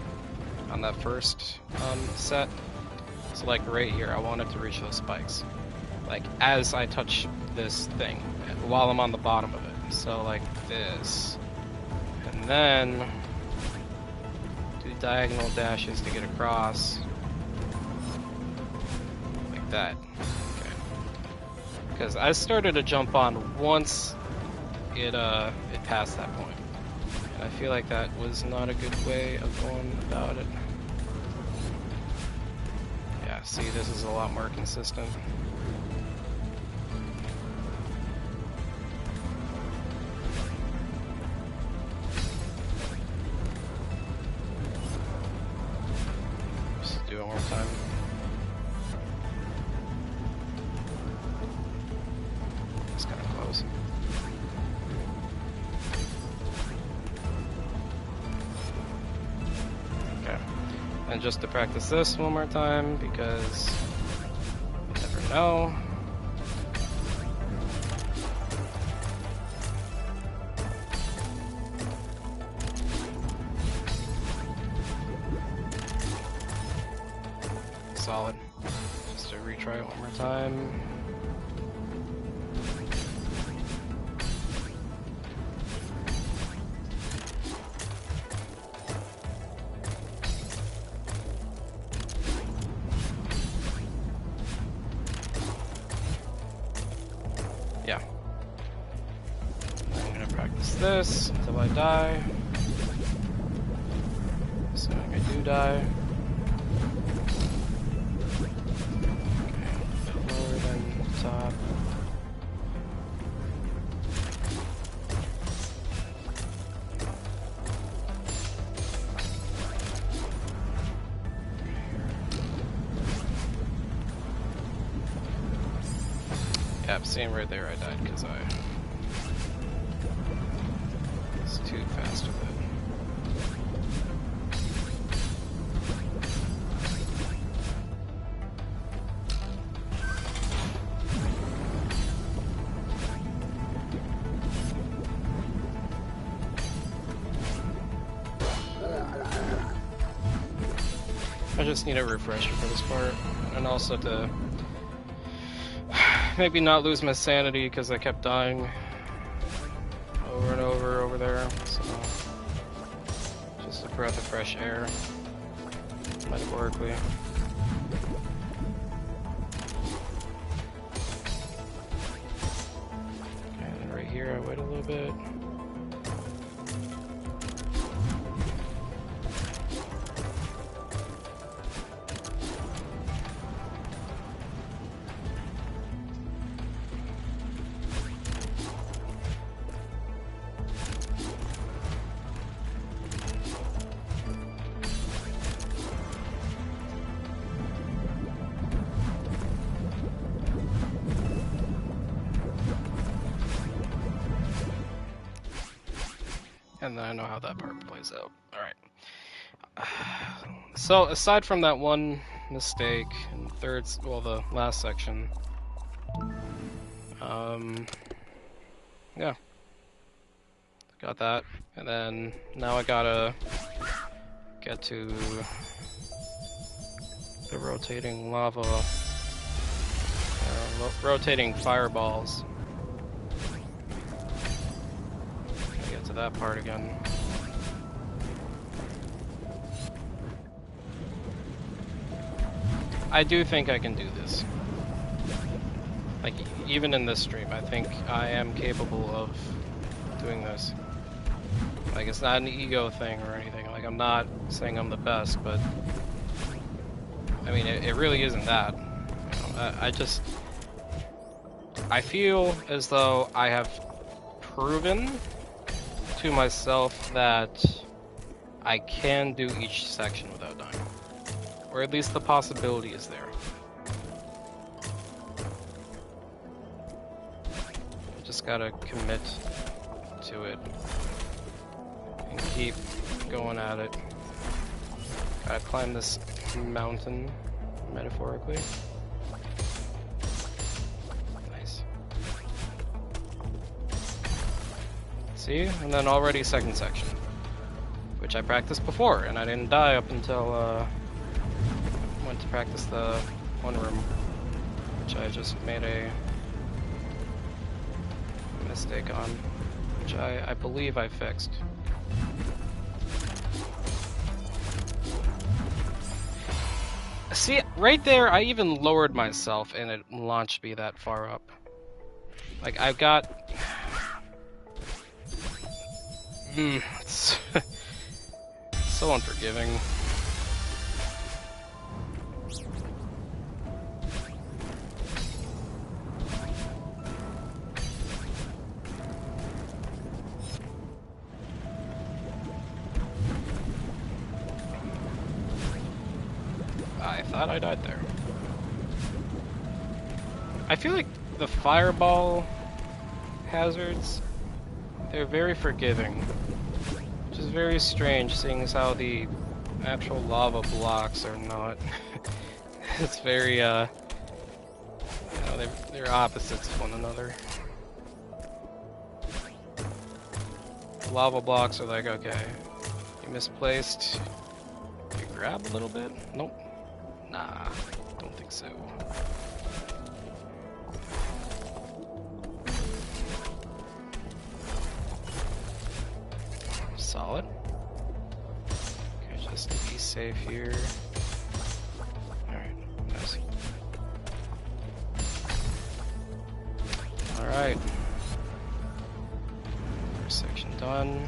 on that first set. So like right here, I want it to reach those spikes. Like as I touch this thing, while I'm on the bottom of it. So like this. And then do diagonal dashes to get across. Like that. Because I started to jump on once it passed that point. And I feel like that was not a good way of going about it. Yeah, see, this is a lot more consistent. Just do it one more time. And just to practice this one more time, because you never know. Solid. Just to retry it one more time. Yeah. I'm gonna practice this until I die. Assuming I do die. Okay, lower than the top. Yeah, same right there, I died because I was too fast with it. I just need a refresher for this part, and also to maybe not lose my sanity because I kept dying over and over there. So just a breath of fresh air, metaphorically. Okay, and then right here I wait a little bit. And then I know how that part plays out. Alright. So, aside from that one mistake in the last section, yeah. Got that. And then, now I gotta get to the rotating lava, rotating fireballs. To that part again. I do think I can do this. Like, even in this stream, I think I am capable of doing this. Like, it's not an ego thing or anything. Like, I'm not saying I'm the best, but I mean, it really isn't that. You know, I feel as though I have proven to myself that I can do each section without dying. Or at least the possibility is there. Just gotta commit to it and keep going at it. Gotta climb this mountain, metaphorically. Nice. See? And then already second section, which I practiced before, and I didn't die up until I went to practice the one room, which I just made a mistake on, which I believe I fixed. See, right there, I even lowered myself and it launched me that far up. Like, I've got... it's so unforgiving. I thought I died there. I feel like the fireball hazards, they're very forgiving, which is very strange seeing as how the actual lava blocks are not. It's very, you know, they're opposites of one another. Lava blocks are like, okay, you misplaced, you grab a little bit? Nope. Nah, don't think so. Solid. Okay, just to be safe here. Alright, nice. Alright. First section done.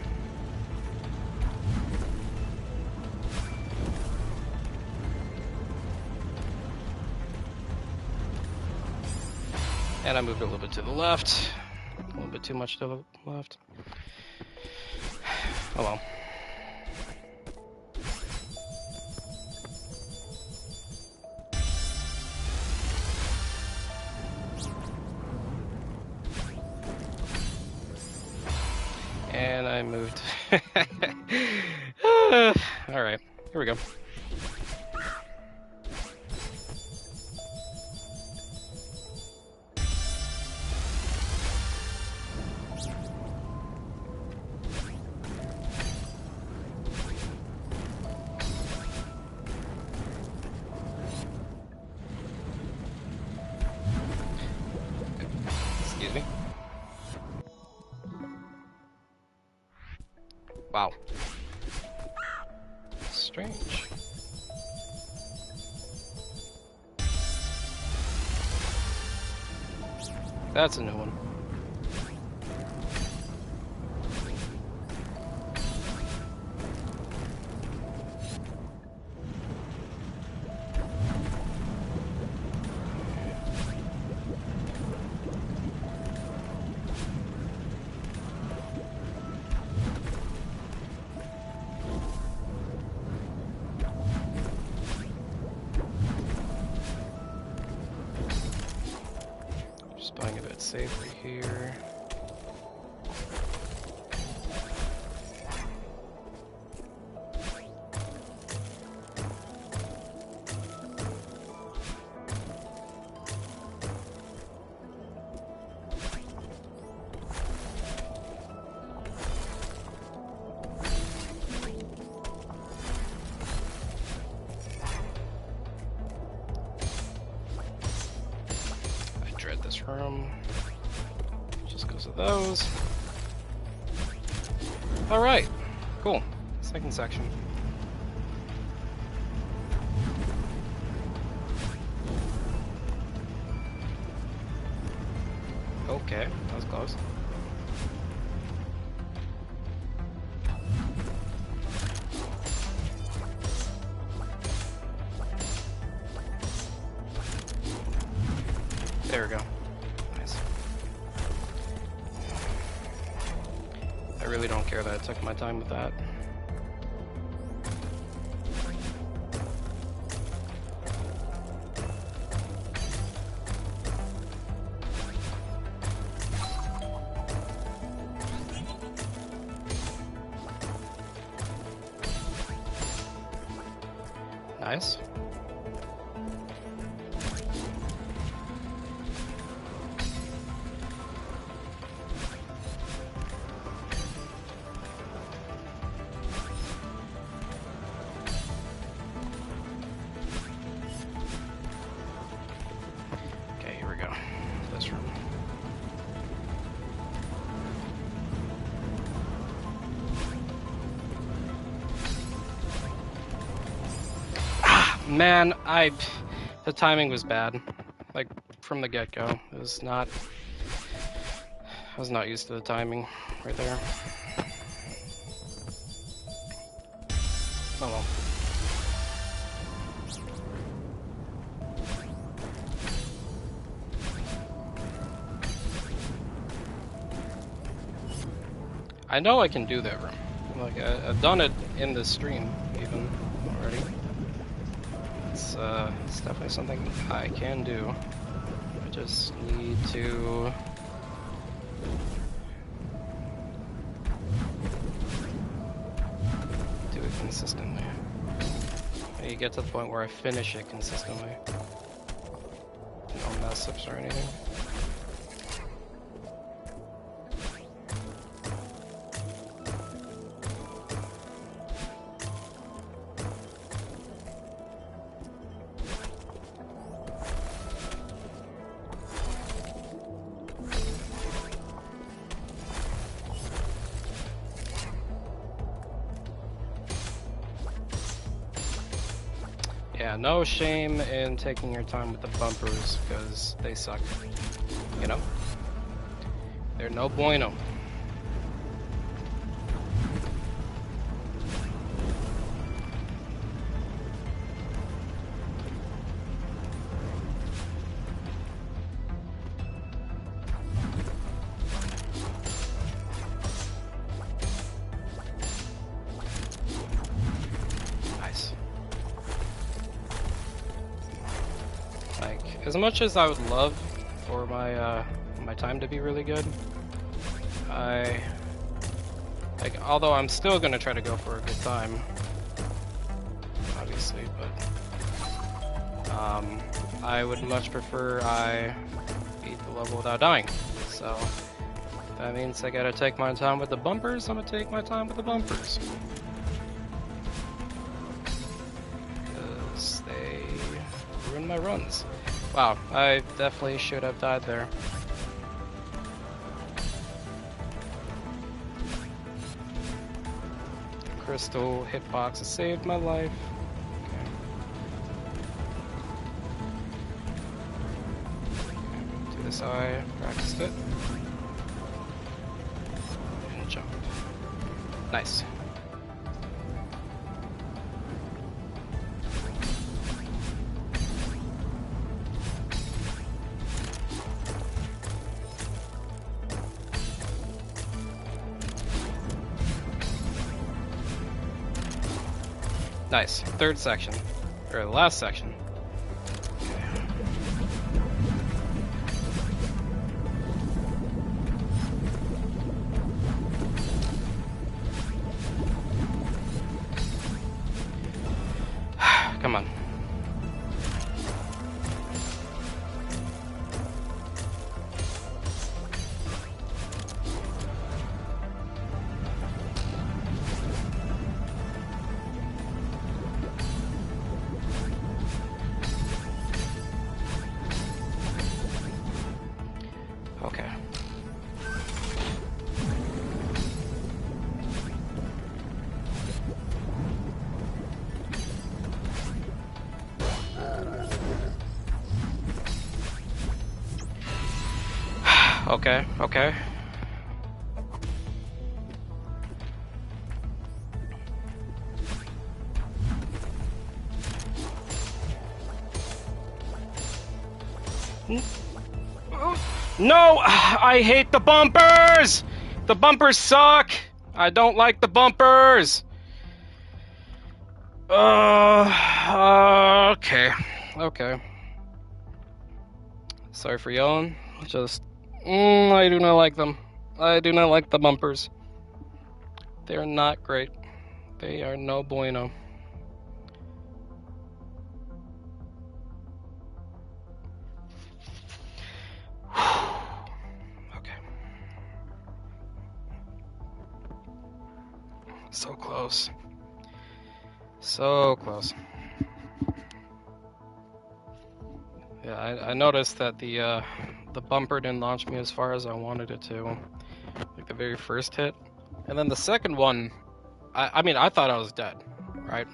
And I moved a little bit to the left. A little bit too much to the left. Oh well. And I moved. Alright, here we go. Excuse me. Wow. Strange. That's a new one. Playing a bit safer here. This room just because of those. All right, cool. Second section. Okay, that was close. There we go. Nice. I really don't care that I took my time with that. Nice. Okay, here we go. This room. Man, the timing was bad. Like, from the get-go. It was not... I was not used to the timing right there. Oh well. I know I can do that room. Like, I've done it in the stream, even, already. It's definitely something I can do. I just need to... do it consistently. I get to the point where I finish it consistently. No mess-ups or anything. Yeah, no shame in taking your time with the bumpers, because they suck. You know? They're no bueno. As much as I would love for my my time to be really good, although I'm still gonna try to go for a good time, obviously, but I would much prefer I beat the level without dying. So that means I gotta take my time with the bumpers. I'm gonna take my time with the bumpers. Because they ruin my runs. Wow, I definitely should have died there. Crystal hitbox has saved my life. Okay. Do this how I practiced it. And jump. Nice. Nice. Third section. Or the last section. Come on. Okay. Okay. No! I hate the bumpers! The bumpers suck! I don't like the bumpers! Okay. Okay. Sorry for yelling. Just, I do not like them. I do not like the bumpers. They are not great. They are no bueno. Okay. So close. So close. Yeah, I noticed that the bumper didn't launch me as far as I wanted it to. Like the very first hit. And then the second one, I mean, I thought I was dead, right?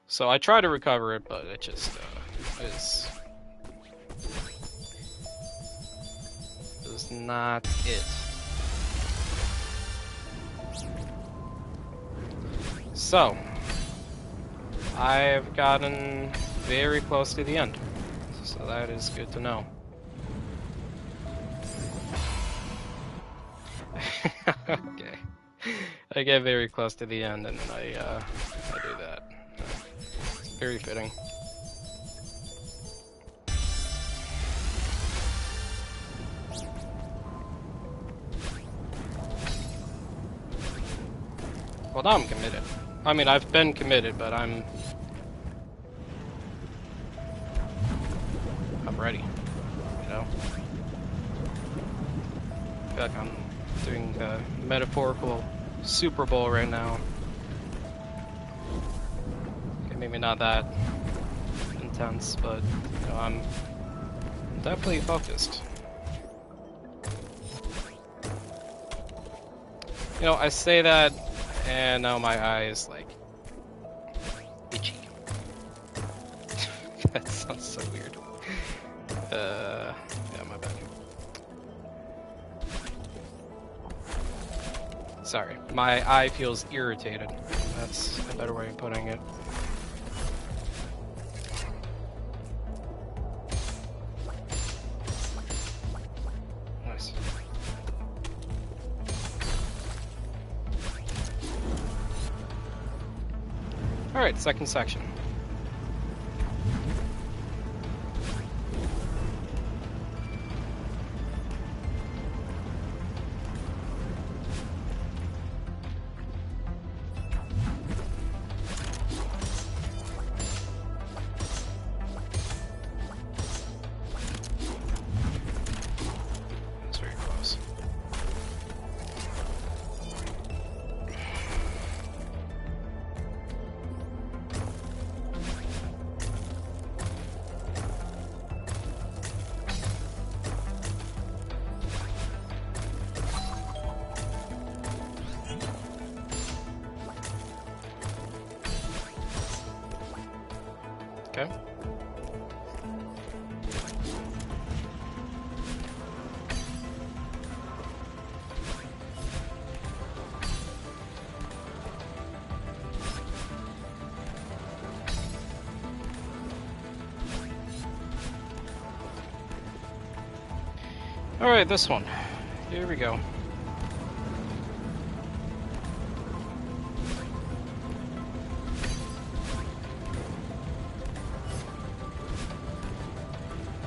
So I tried to recover it, but it just is not it. So, I've gotten very close to the end. So that is good to know. Okay. I get very close to the end and I do that. It's very fitting. Well, now I'm committed. I mean, I've been committed, but I'm ready, you know? I feel like I'm doing the metaphorical Super Bowl right now. Okay, maybe not that intense, but you know, I'm definitely focused. You know, I say that, and now my eye is like itchy. That sounds so weird. Yeah, my bad. Sorry, my eye feels irritated. That's a better way of putting it. Nice. Alright, second section. Okay. Alright, this one. Here we go.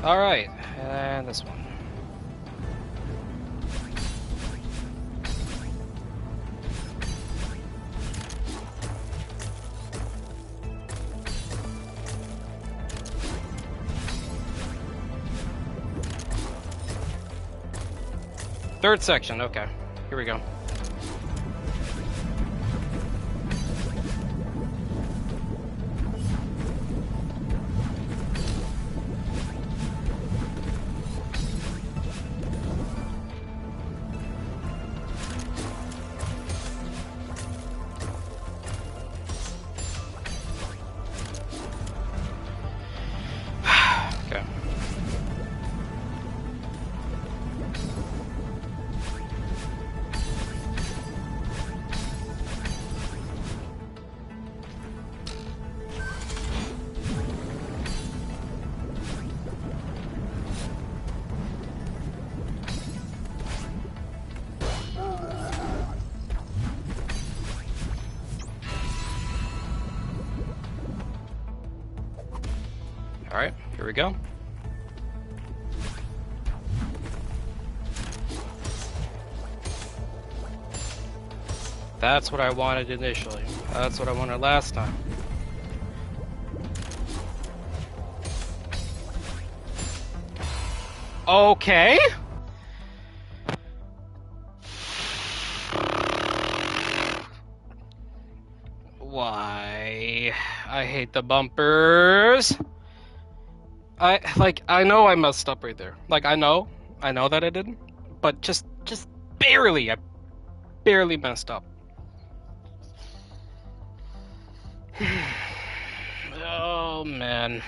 Alright, and this one. Third section, okay. Here we go. Okay. Alright, here we go. That's what I wanted initially. That's what I wanted last time. Okay. Why? I hate the bumpers. I know I messed up right there. Like, I know that I didn't, but just barely. I barely messed up. Oh man.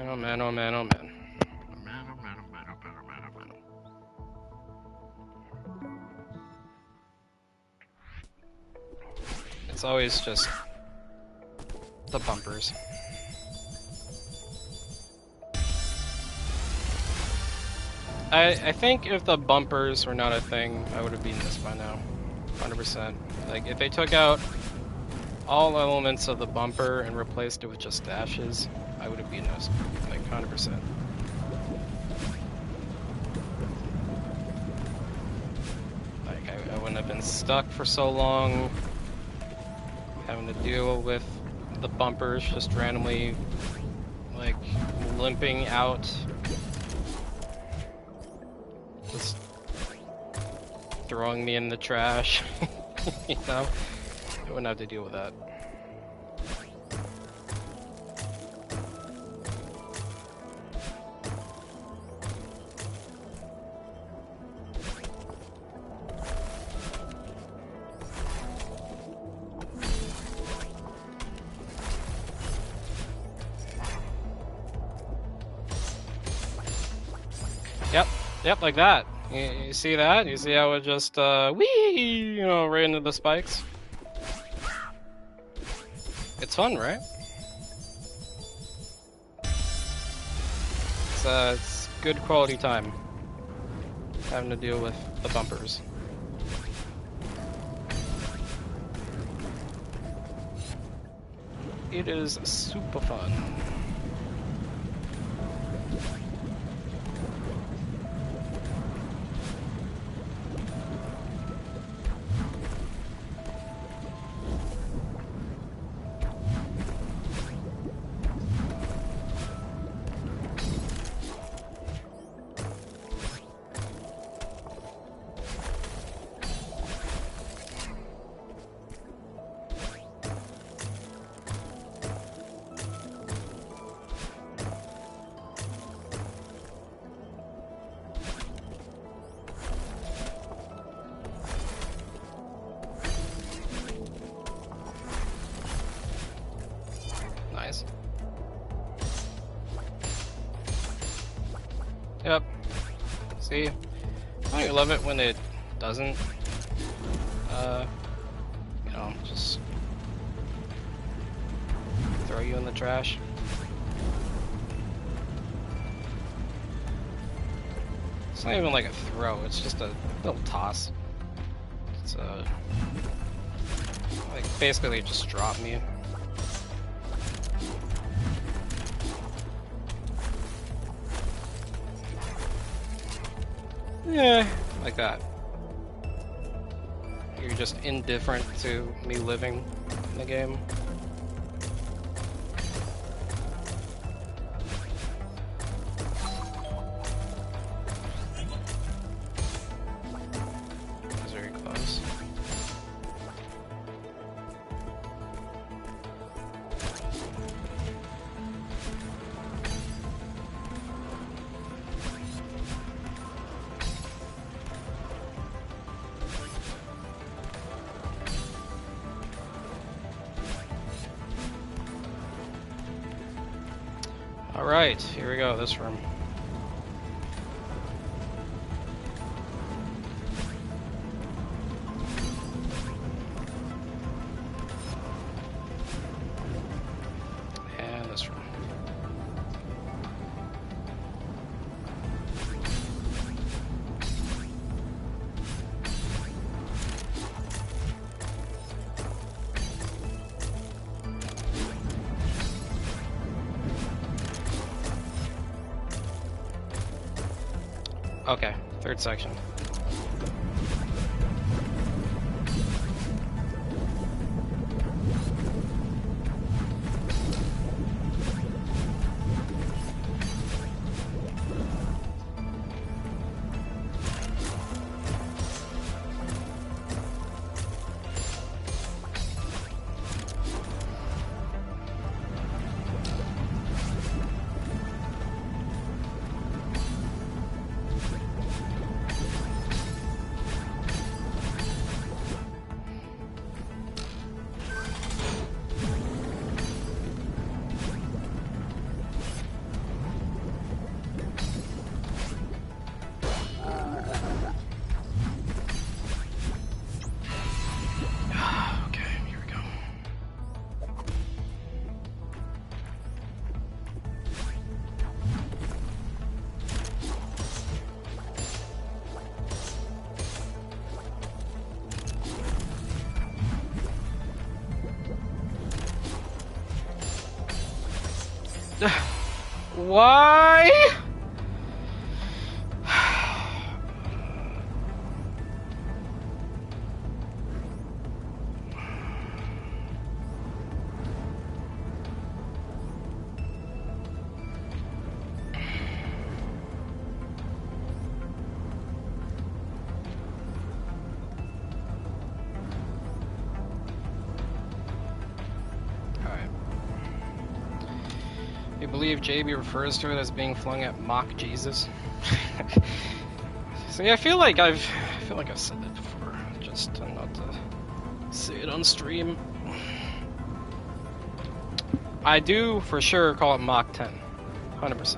Oh man, oh man, oh man. It's always just the bumpers. I think if the bumpers were not a thing, I would have beaten this by now. 100%. Like, if they took out all elements of the bumper and replaced it with just dashes, I would have beaten this. Like, 100%. Like, I wouldn't have been stuck for so long, having to deal with the bumpers just randomly, like, limping out. Just throwing me in the trash, you know? I wouldn't have to deal with that. Yep, like that. You see that? You see how it just, whee, you know, right into the spikes? It's fun, right? It's good quality time, having to deal with the bumpers. It is super fun. Yep. See? I love it when it doesn't, you know, just throw you in the trash. It's not even like a throw, it's just a little toss. It's like basically just drop me. Yeah, like that. You're just indifferent to me living in the game. That's very close. Alright, here we go, this room. And this room. Okay, third section. Why? You believe JB refers to it as being flung at mock Jesus? See, I feel like I've said that before, just not to say it on stream. I do for sure call it Mach 10, 100%.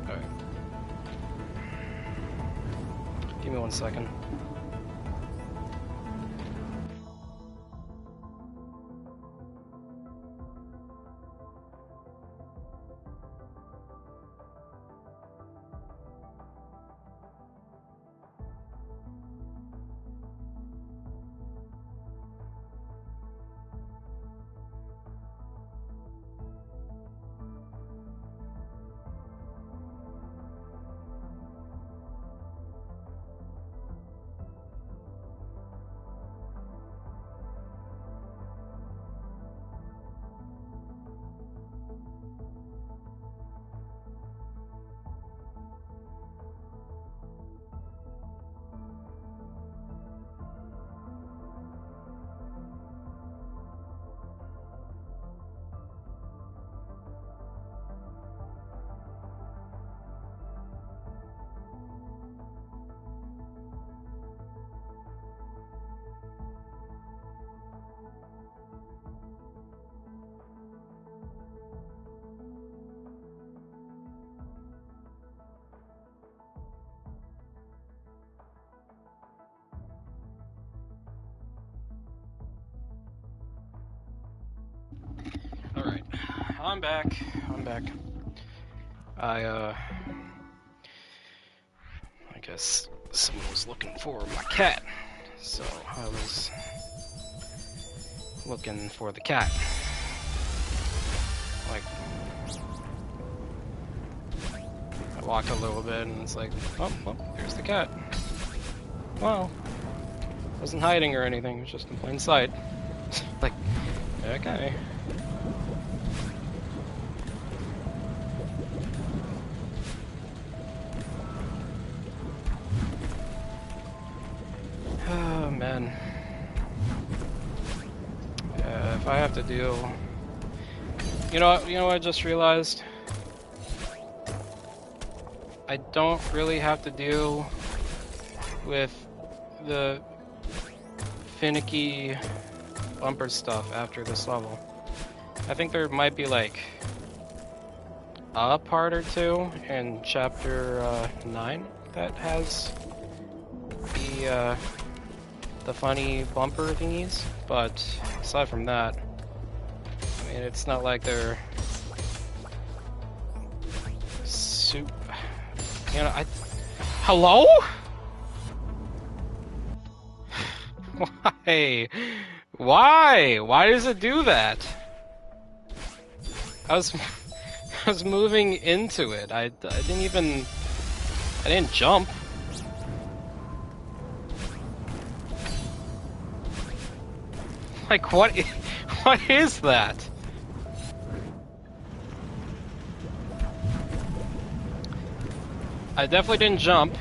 Alright. Give me 1 second. Alright, I'm back. I guess someone was looking for my cat, so I was looking for the cat. Like, I walked a little bit and it's like, oh, well, here's the cat. Wow. Wasn't hiding or anything, it was just in plain sight. Like, okay. Oh man. If I have to deal, you know what I just realized? I don't really have to deal with the finicky bumper stuff after this level. I think there might be like a part or two in chapter 9 that has the funny bumper thingies, but aside from that, I mean, it's not like they're super, you know, hello? Why? Why does it do that? was moving into it. I didn't jump. Like, what is that? I definitely didn't jump,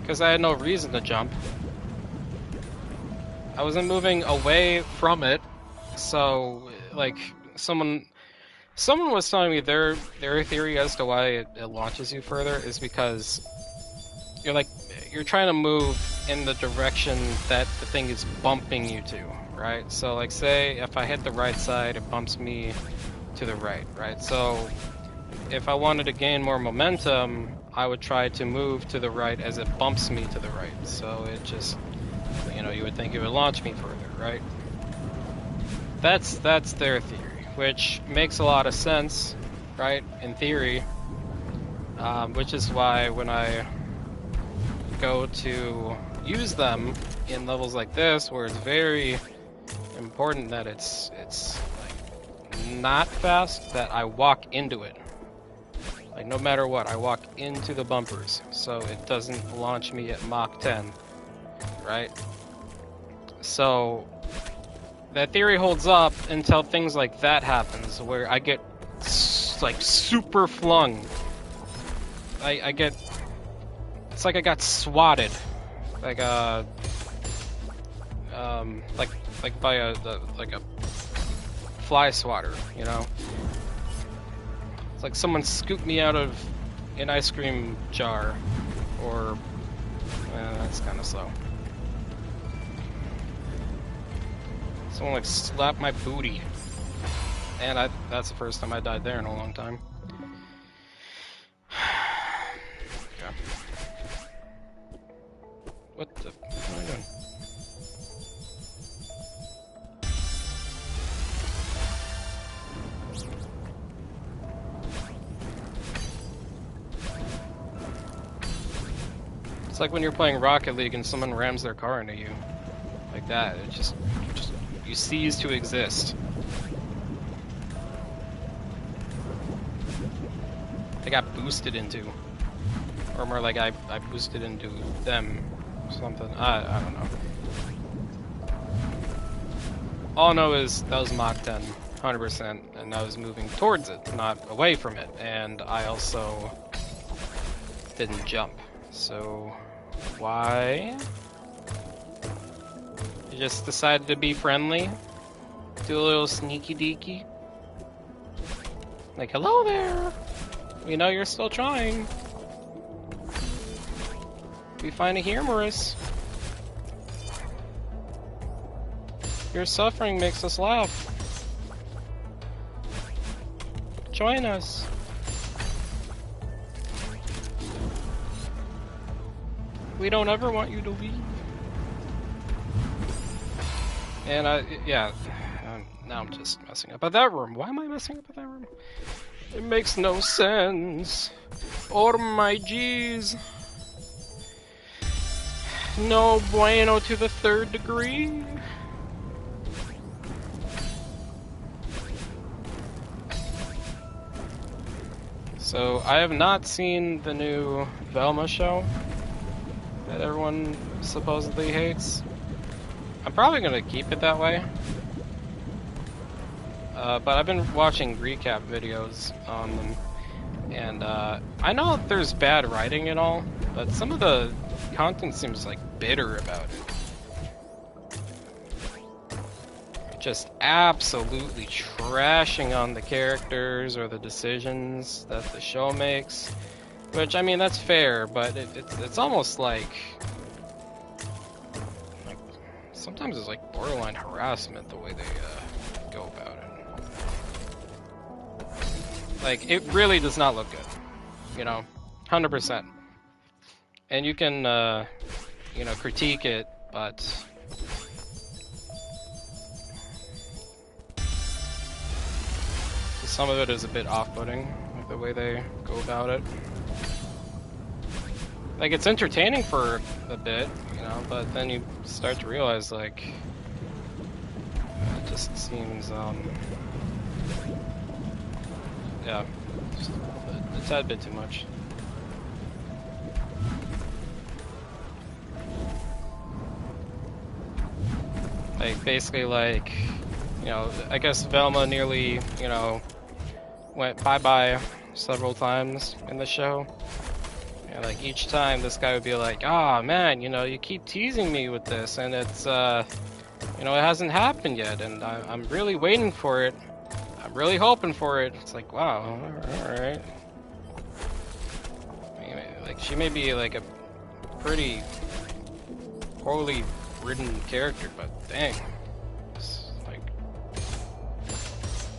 because I had no reason to jump. I wasn't moving away from it, so, like, someone was telling me their theory as to why it launches you further is because you're trying to move in the direction that the thing is bumping you to, right? So, like, say if I hit the right side, it bumps me to the right, right? So if I wanted to gain more momentum, I would try to move to the right as it bumps me to the right. So it just, you would think it would launch me further, right? That's their theory, which makes a lot of sense, right? In theory, which is why when I go to use them in levels like this, where it's very important that it's like not fast, that I walk into it. Like, no matter what, I walk into the bumpers, so it doesn't launch me at Mach 10, right? So that theory holds up until things like that happens, where I get like super flung. I get, it's like I got swatted, like by a fly swatter, you know? It's like someone scooped me out of an ice cream jar, or that's kind of slow. Someone like slapped my booty, and that's the first time I died there in a long time. Okay. What the? What am I doing? It's like when you're playing Rocket League and someone rams their car into you, like that. It just you cease to exist. I got boosted into, or more like I boosted into them, or something. I don't know. All I know is that was Mach 10, 100%, and I was moving towards it, not away from it, and I also didn't jump. So why? You just decided to be friendly? Do a little sneaky deaky? Like, hello there! We know you're still trying. We find it humorous. Your suffering makes us laugh. Join us. We don't ever want you to leave. And now I'm just messing up at that room. Why am I messing up at that room? It makes no sense. Oh my jeez. No bueno to the 3rd degree. So, I have not seen the new Velma show that everyone supposedly hates. I'm probably gonna keep it that way. But I've been watching recap videos on them, and I know there's bad writing and all, but some of the content seems like bitter about it. Just absolutely trashing on the characters or the decisions that the show makes, which, I mean, that's fair, but it's almost like sometimes it's like borderline harassment the way they go about it. Like, it really does not look good, 100%. And you can, critique it, but some of it is a bit off-putting, like the way they go about it. Like, it's entertaining for a bit, but then you start to realize, like, it just seems, yeah. Just a tad bit too much. Like, basically, like, you know, I guess Velma nearly, you know, went bye-bye several times in the show. And, like, each time this guy would be like, ah, man, you know, you keep teasing me with this, and it's, you know, it hasn't happened yet, and I'm really waiting for it. I'm really hoping for it. It's like, wow, alright. I mean, like, she may be, like, a pretty poorly written character, but dang. It's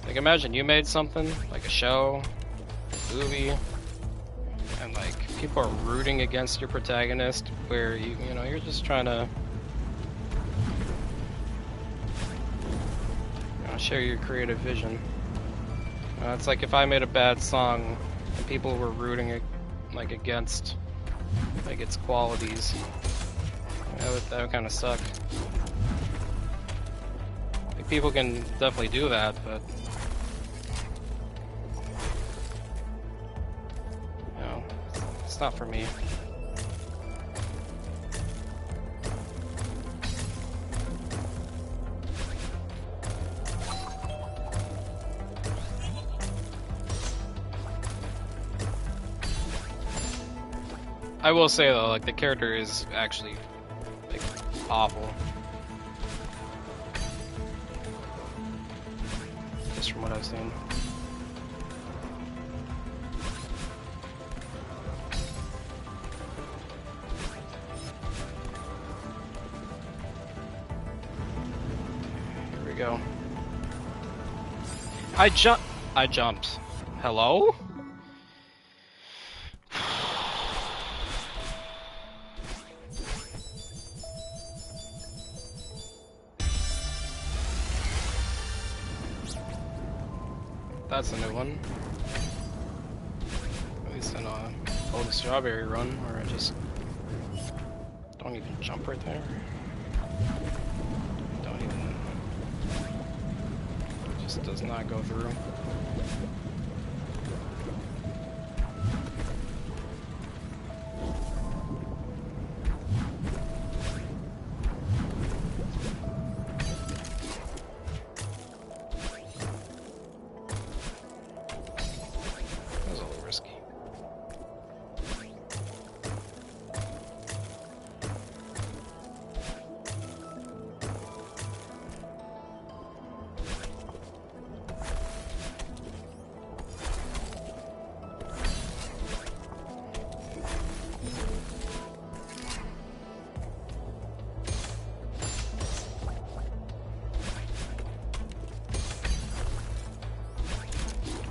like imagine you made something, like a show, movie, and like people are rooting against your protagonist where you know, you're just trying to, you know, share your creative vision. It's like if I made a bad song and people were rooting it like against like its qualities. That would kind of suck. Like, people can definitely do that, but you know, it's not for me. I will say though, like the character is actually like awful. Just from what I've seen. Here we go. I jumped. Hello? That's a new one. At least in a Golden Strawberry run, where I just don't even jump right there. Don't even. Just does not go through.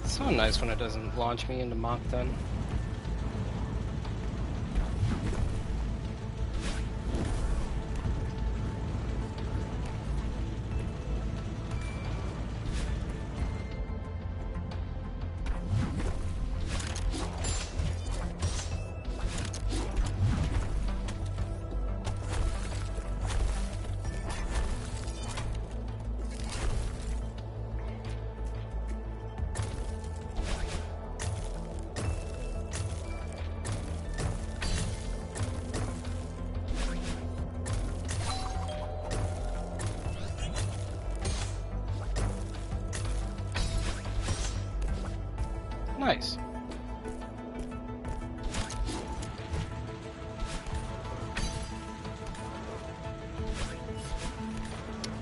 It's so nice when it doesn't launch me into Mach 10. Nice.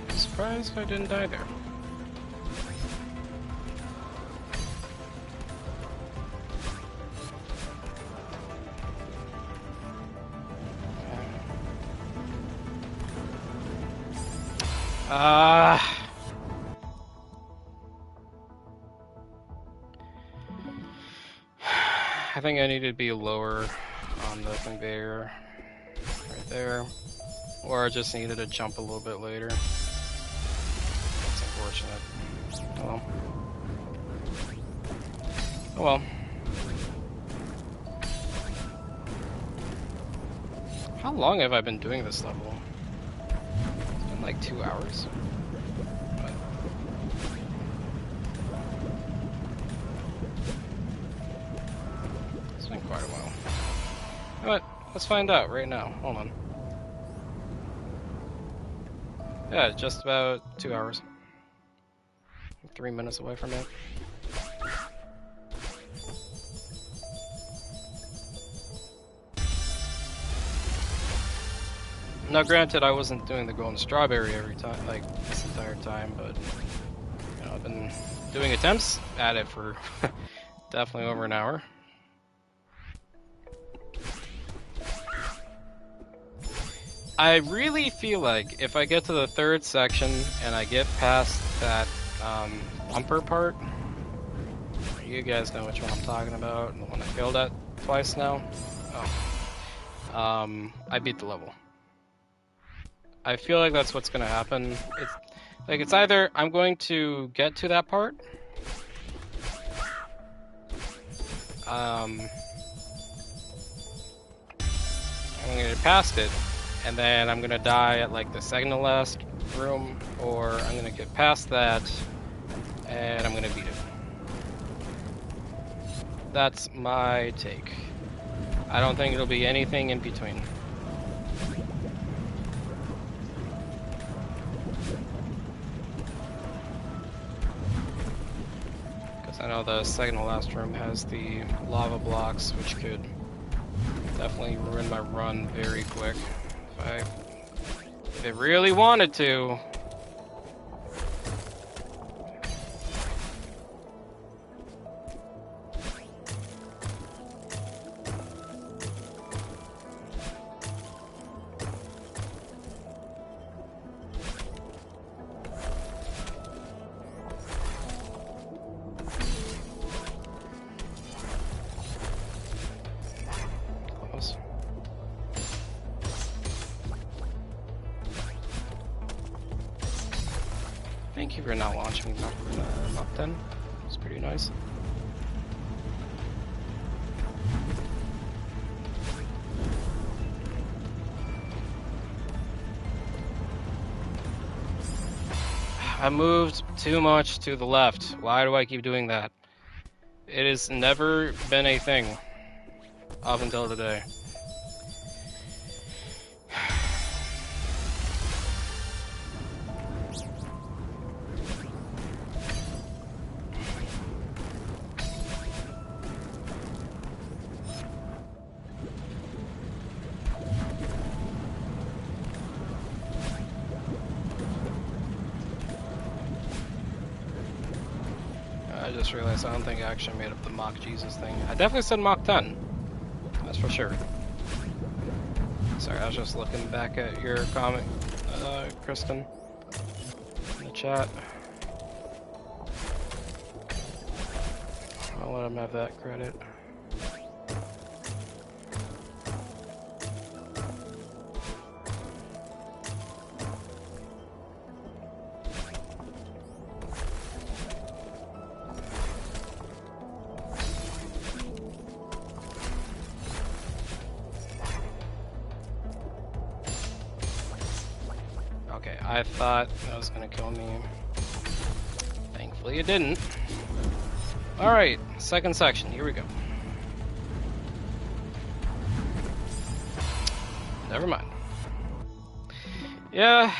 I'm surprised if I didn't die there. I think I need to be lower on the conveyor right there, or I just needed to jump a little bit later. That's unfortunate. Oh well. Oh well. How long have I been doing this level? It's been like 2 hours. quite a while. But let's find out right now. Hold on. Yeah, just about 2 hours. 3 minutes away from it. Now, granted, I wasn't doing the golden strawberry every time, like this entire time, but you know, I've been doing attempts at it for definitely over an hour. I really feel like if I get to the third section and I get past that bumper part, you guys know which one I'm talking about, the one I failed at twice now. Oh. I beat the level. I feel like that's what's gonna happen. It's either I'm going to get to that part, I'm gonna get past it, and then I'm gonna die at like the second to last room, or I'm gonna get past that and I'm gonna beat it. That's my take. I don't think it'll be anything in between. Because I know the second to last room has the lava blocks, which could definitely ruin my run very quick. If it really wanted to. Thank you for not launching me Mach 10. It's pretty nice. I moved too much to the left. Why do I keep doing that? It has never been a thing up until today. I just realized I don't think I actually made up the Mach Jesus thing. I definitely said Mach 10. That's for sure. Sorry, I was just looking back at your comment, Kristen, in the chat. I'll let him have that credit. Okay, I thought that was gonna kill me. Thankfully it didn't. Alright, second section, here we go. Never mind. Yeah,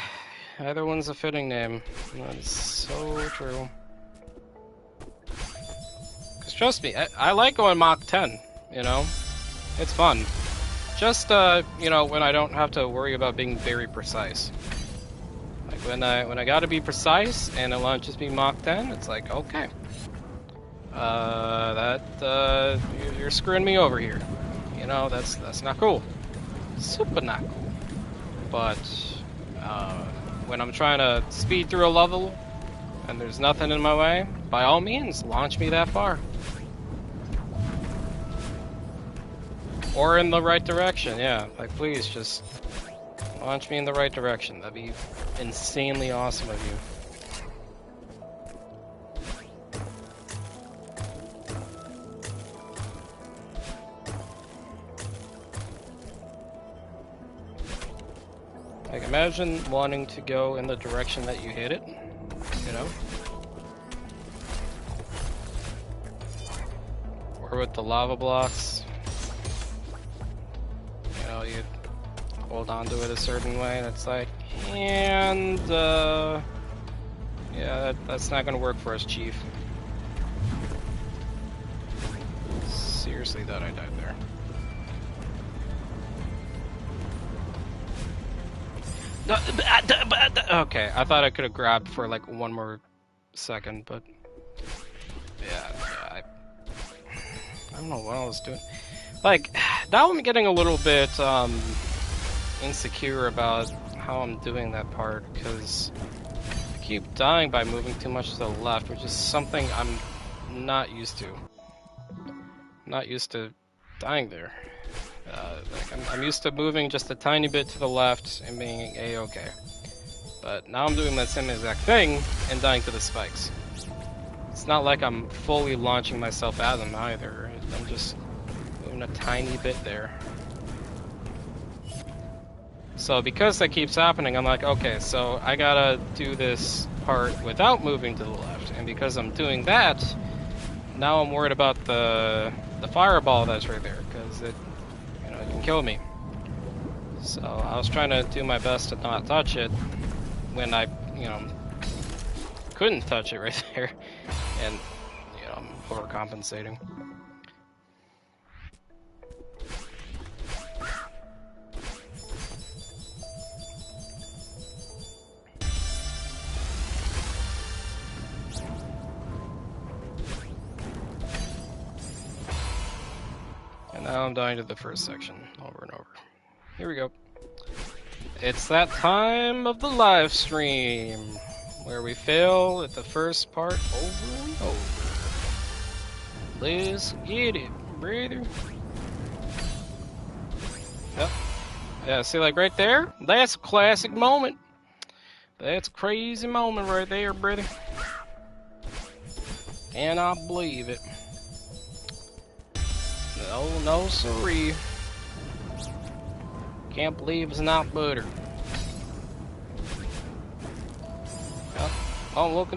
either one's a fitting name. That's so true. Because trust me, I like going Mach 10, you know? It's fun. Just, you know, when I don't have to worry about being very precise. Like when I gotta be precise and it launches me Mach 10, it's like, okay. You're screwing me over here. You know, that's not cool. Super not cool. But when I'm trying to speed through a level and there's nothing in my way, by all means, launch me that far. Or in the right direction, yeah. Like, please, just launch me in the right direction. That'd be insanely awesome of you. Like, imagine wanting to go in the direction that you hit it, you know? Or with the lava blocks, hold on to it a certain way, and it's like, and yeah, that's not gonna work for us, Chief. Seriously thought I died there. Okay, I thought I could have grabbed for like one more second, but yeah, I don't know what I was doing. Like, now I'm getting a little bit insecure about how I'm doing that part, because I keep dying by moving too much to the left, which is something I'm not used to. Not used to dying there. Like I'm used to moving just a tiny bit to the left and being a-okay. But now I'm doing that same exact thing and dying to the spikes. It's not like I'm fully launching myself at them either. I'm just moving a tiny bit there. So because that keeps happening, I'm like, okay, so I gotta do this part without moving to the left. And because I'm doing that, now I'm worried about the fireball that's right there, because it can kill me. So I was trying to do my best to not touch it when I, couldn't touch it right there, and I'm overcompensating. And now I'm dying to the first section over and over. Here we go. It's that time of the live stream where we fail at the first part over and over. Let's get it, brother. Yep. Yeah, see, like right there? That's a classic moment. That's a crazy moment right there, brother. Cannot believe it. No, sorry. Can't believe it's not butter. Oh, looky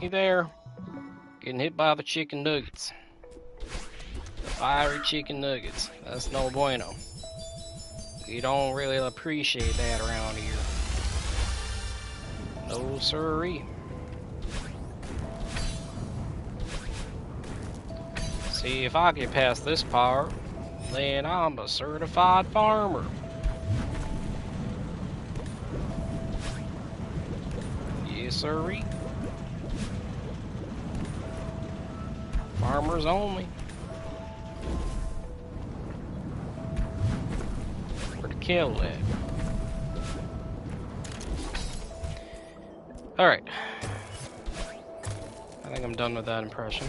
there. Getting hit by the chicken nuggets. The fiery chicken nuggets. That's no bueno. You don't really appreciate that around here. No siree. See, if I get past this part, then I'm a certified farmer. Yes, sirree. Farmers only. Where to kill at? Alright. I think I'm done with that impression.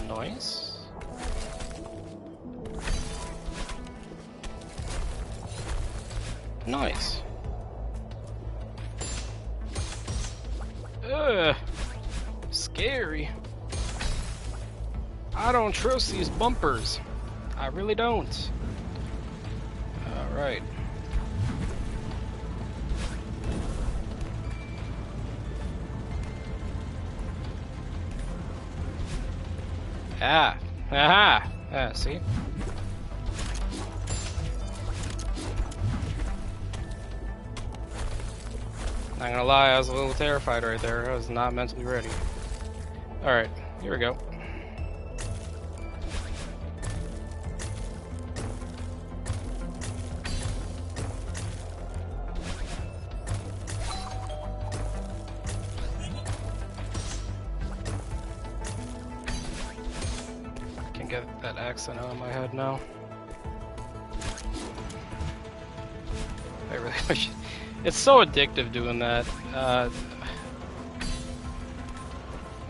Nice. Nice. Ugh. Scary. I don't trust these bumpers. I really don't. Alright. Ah. Aha. Ah, see? Not gonna lie, I was a little terrified right there. I was not mentally ready. Alright, here we go. Get that accent out of my head now. I really wish. It's so addictive doing that.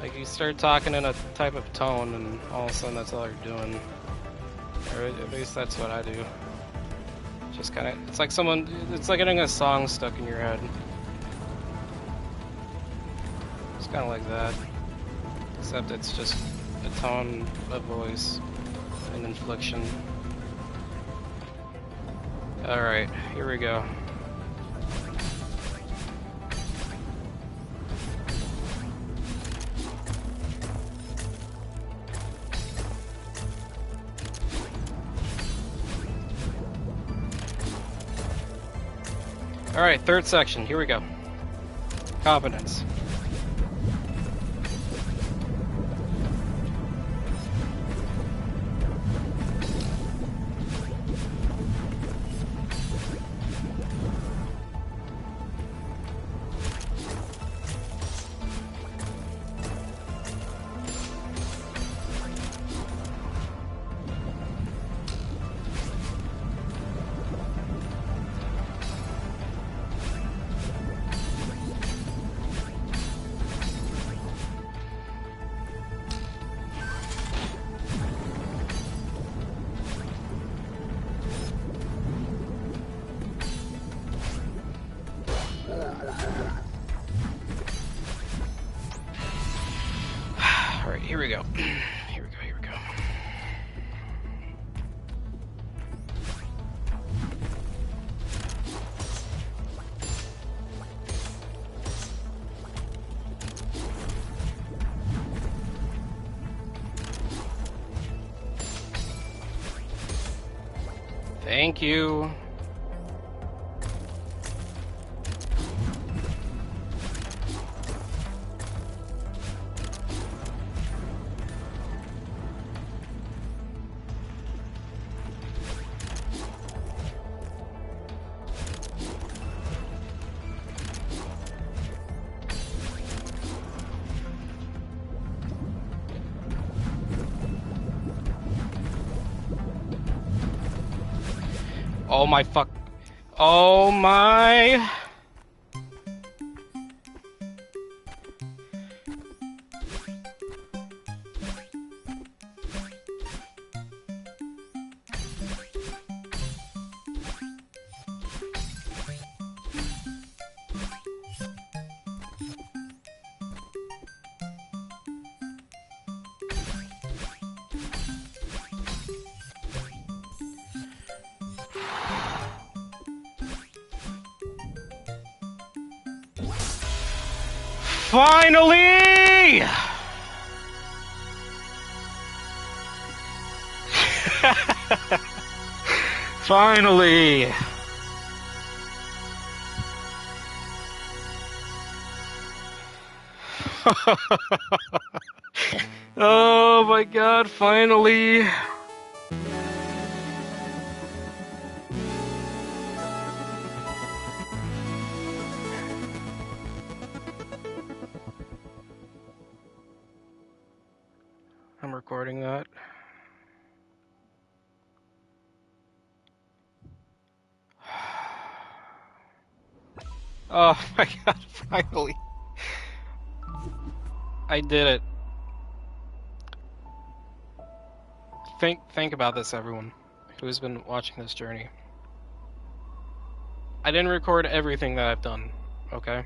Like you start talking in a type of tone, and all of a sudden that's all you're doing. Or at least that's what I do. Just kind of, it's like someone, it's like getting a song stuck in your head. It's kind of like that, except it's just a tone of voice and inflection. Alright, here we go. Alright, third section. Here we go. Confidence. Alright, here we go. Here we go, here we go. Thank you. Oh my fuck. Oh my. Finally! Finally! Oh my god, finally! I'm recording that. Oh my god, finally. I did it. Think about this, everyone who's been watching this journey. I didn't record everything that I've done, okay?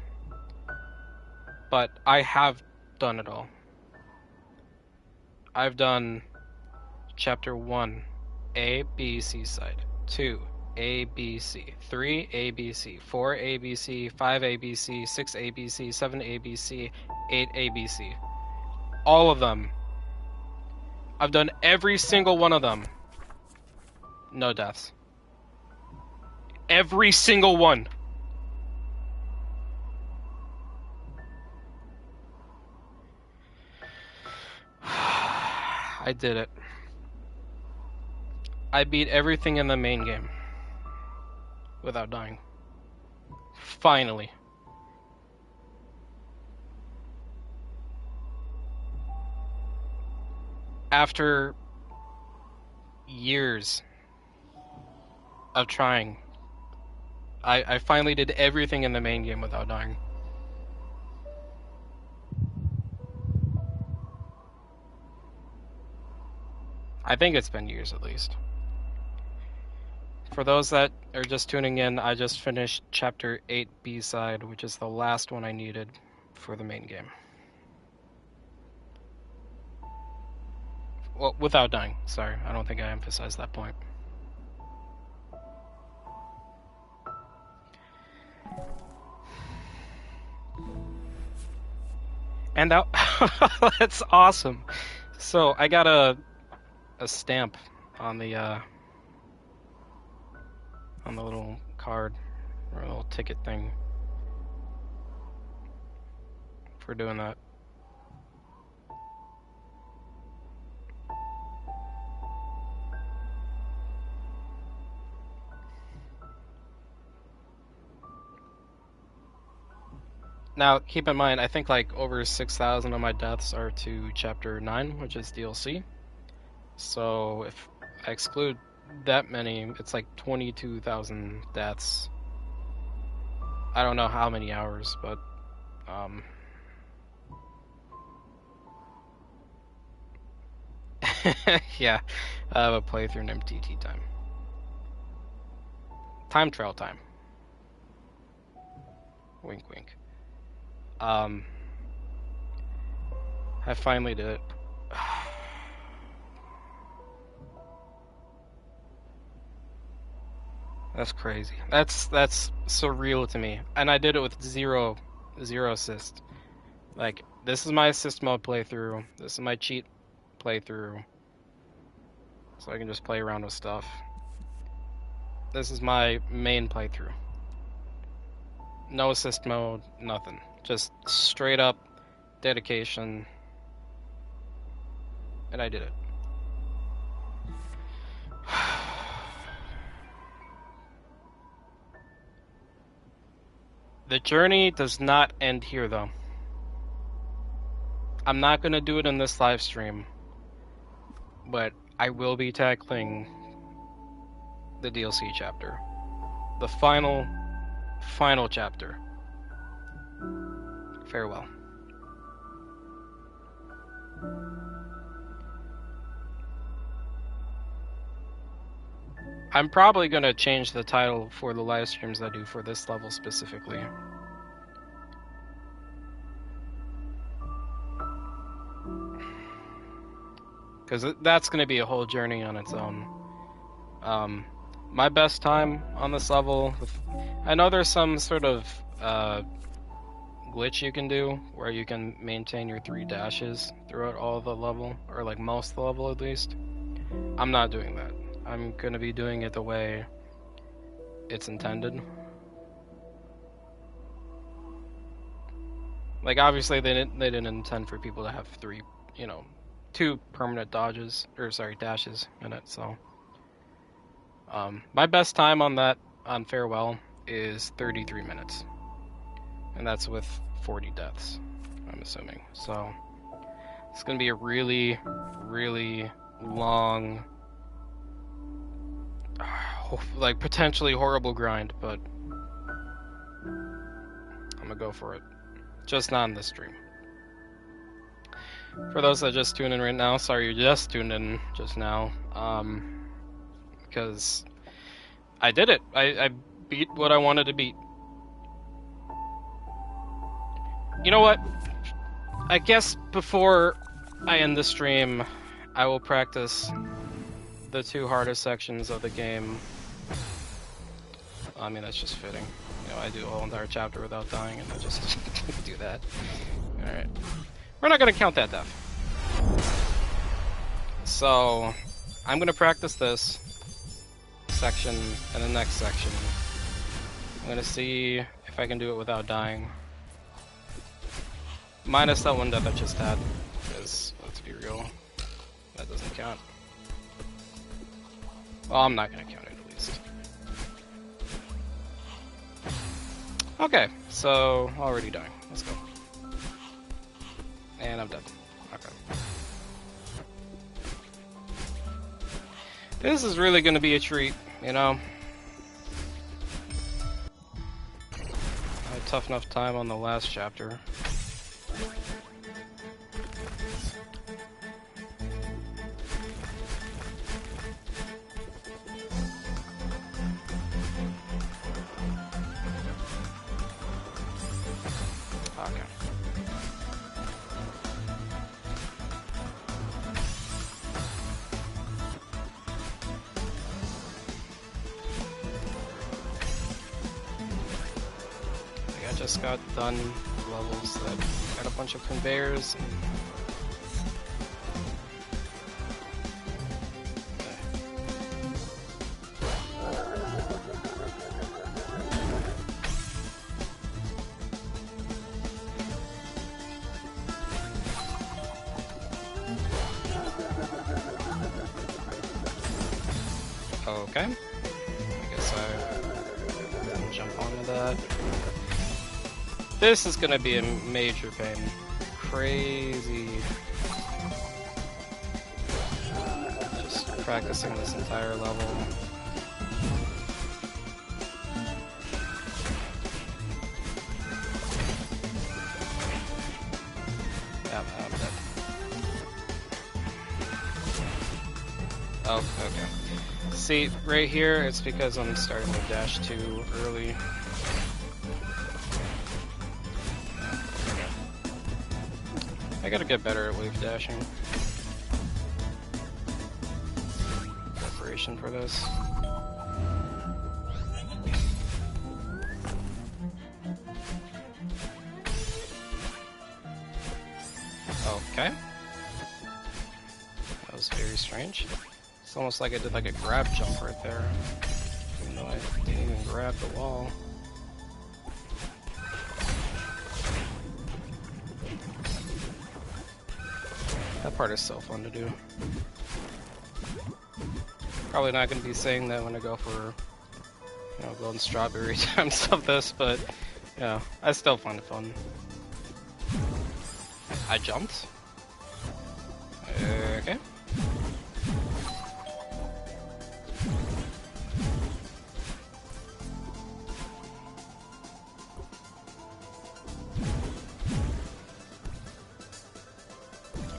But I have done it all. I've done chapter 1, A, B, C side, 2, A, B, C, 3, A, B, C, 4, A, B, C, 5, A, B, C, 6, A, B, C, 7, A, B, C, 8, A, B, C. All of them. I've done every single one of them. No deaths. Every single one. I did it. I beat everything in the main game without dying. Finally. After years of trying, I finally did everything in the main game without dying. I think it's been years at least. For those that are just tuning in, I just finished chapter 8 B-side, which is the last one I needed for the main game. Well, without dying. Sorry, I don't think I emphasized that point. And that, that's awesome. So I got a stamp on the little card, or a little ticket thing for doing that. Now, keep in mind, I think like over 6,000 of my deaths are to Chapter 9, which is DLC. So if I exclude that many, it's like 22,000 deaths. I don't know how many hours, but yeah, I have a playthrough named TT Time. Time trial time. Wink, wink. I finally did it. That's crazy. That's surreal to me. And I did it with zero assist. Like, this is my assist mode playthrough. This is my cheat playthrough. So I can just play around with stuff. This is my main playthrough. No assist mode, nothing. Just straight up dedication. And I did it. The journey does not end here, though. I'm not going to do it in this live stream, but I will be tackling the DLC chapter. The final chapter. Farewell. I'm probably going to change the title for the live streams I do for this level specifically. Because that's going to be a whole journey on its own. My best time on this level, I know there's some sort of glitch you can do where you can maintain your 3 dashes throughout all the level, or like most of the level at least. I'm not doing that. I'm going to be doing it the way it's intended. Like, obviously they didn't intend for people to have 2 permanent dashes in it, so my best time on Farewell is 33 minutes, and that's with 40 deaths, I'm assuming. So it's gonna be a really, really long, like potentially horrible grind, but I'm gonna go for it. Just not on this stream. For those that just tuned in right now, sorry you just tuned in just now, because I did it. I beat what I wanted to beat. You know what? I guess before I end the stream, I will practice the 2 hardest sections of the game. I mean, that's just fitting. You know, I do a whole entire chapter without dying, and I just do that. Alright. We're not going to count that death. So, I'm going to practice this section and the next section. I'm going to see if I can do it without dying. Minus that one death I just had, because, let's be real, that doesn't count. Well, I'm not going to count it, at least. Okay, so, already dying. Let's go. And I'm dead. Okay. This is really going to be a treat, you know? I had a tough enough time on the last chapter. Okay. I just got done with levels that had a bunch of conveyors and Okay. I guess I didn't jump onto that. This is gonna be a major pain. Crazy. Just practicing this entire level. Yeah, I'm dead. Oh, okay. See, right here, it's because I'm starting to dash too early. I gotta get better at wave dashing. Preparation for this. Okay. That was very strange. It's almost like I did like a grab jump right there. Even though I didn't even grab the wall. That part is so fun to do. Probably not going to be saying that when I go for, you know, golden strawberry attempts of this, but yeah, I still find it fun. I jumped. Okay.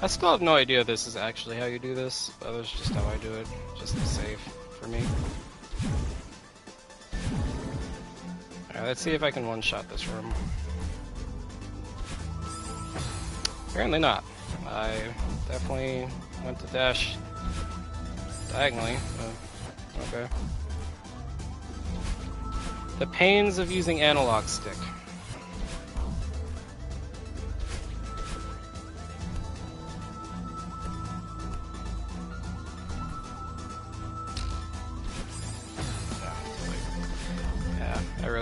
I still have no idea this is actually how you do this, but that's just how I do it, just to be safe for me. Alright, let's see if I can one-shot this room. Apparently not. I definitely went to dash diagonally, but okay. The pains of using analog stick.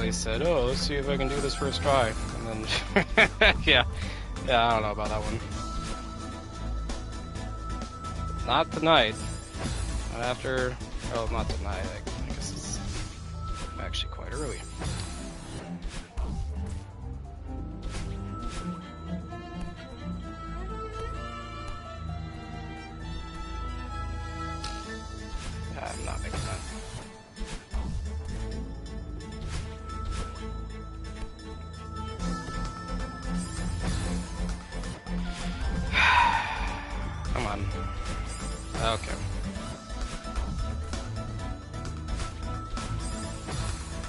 Said, oh, let's see if I can do this first try, and then yeah, I don't know about that one. Not tonight. Not after. Oh, not tonight. I guess it's actually quite early. Yeah, I'm not making that. Okay.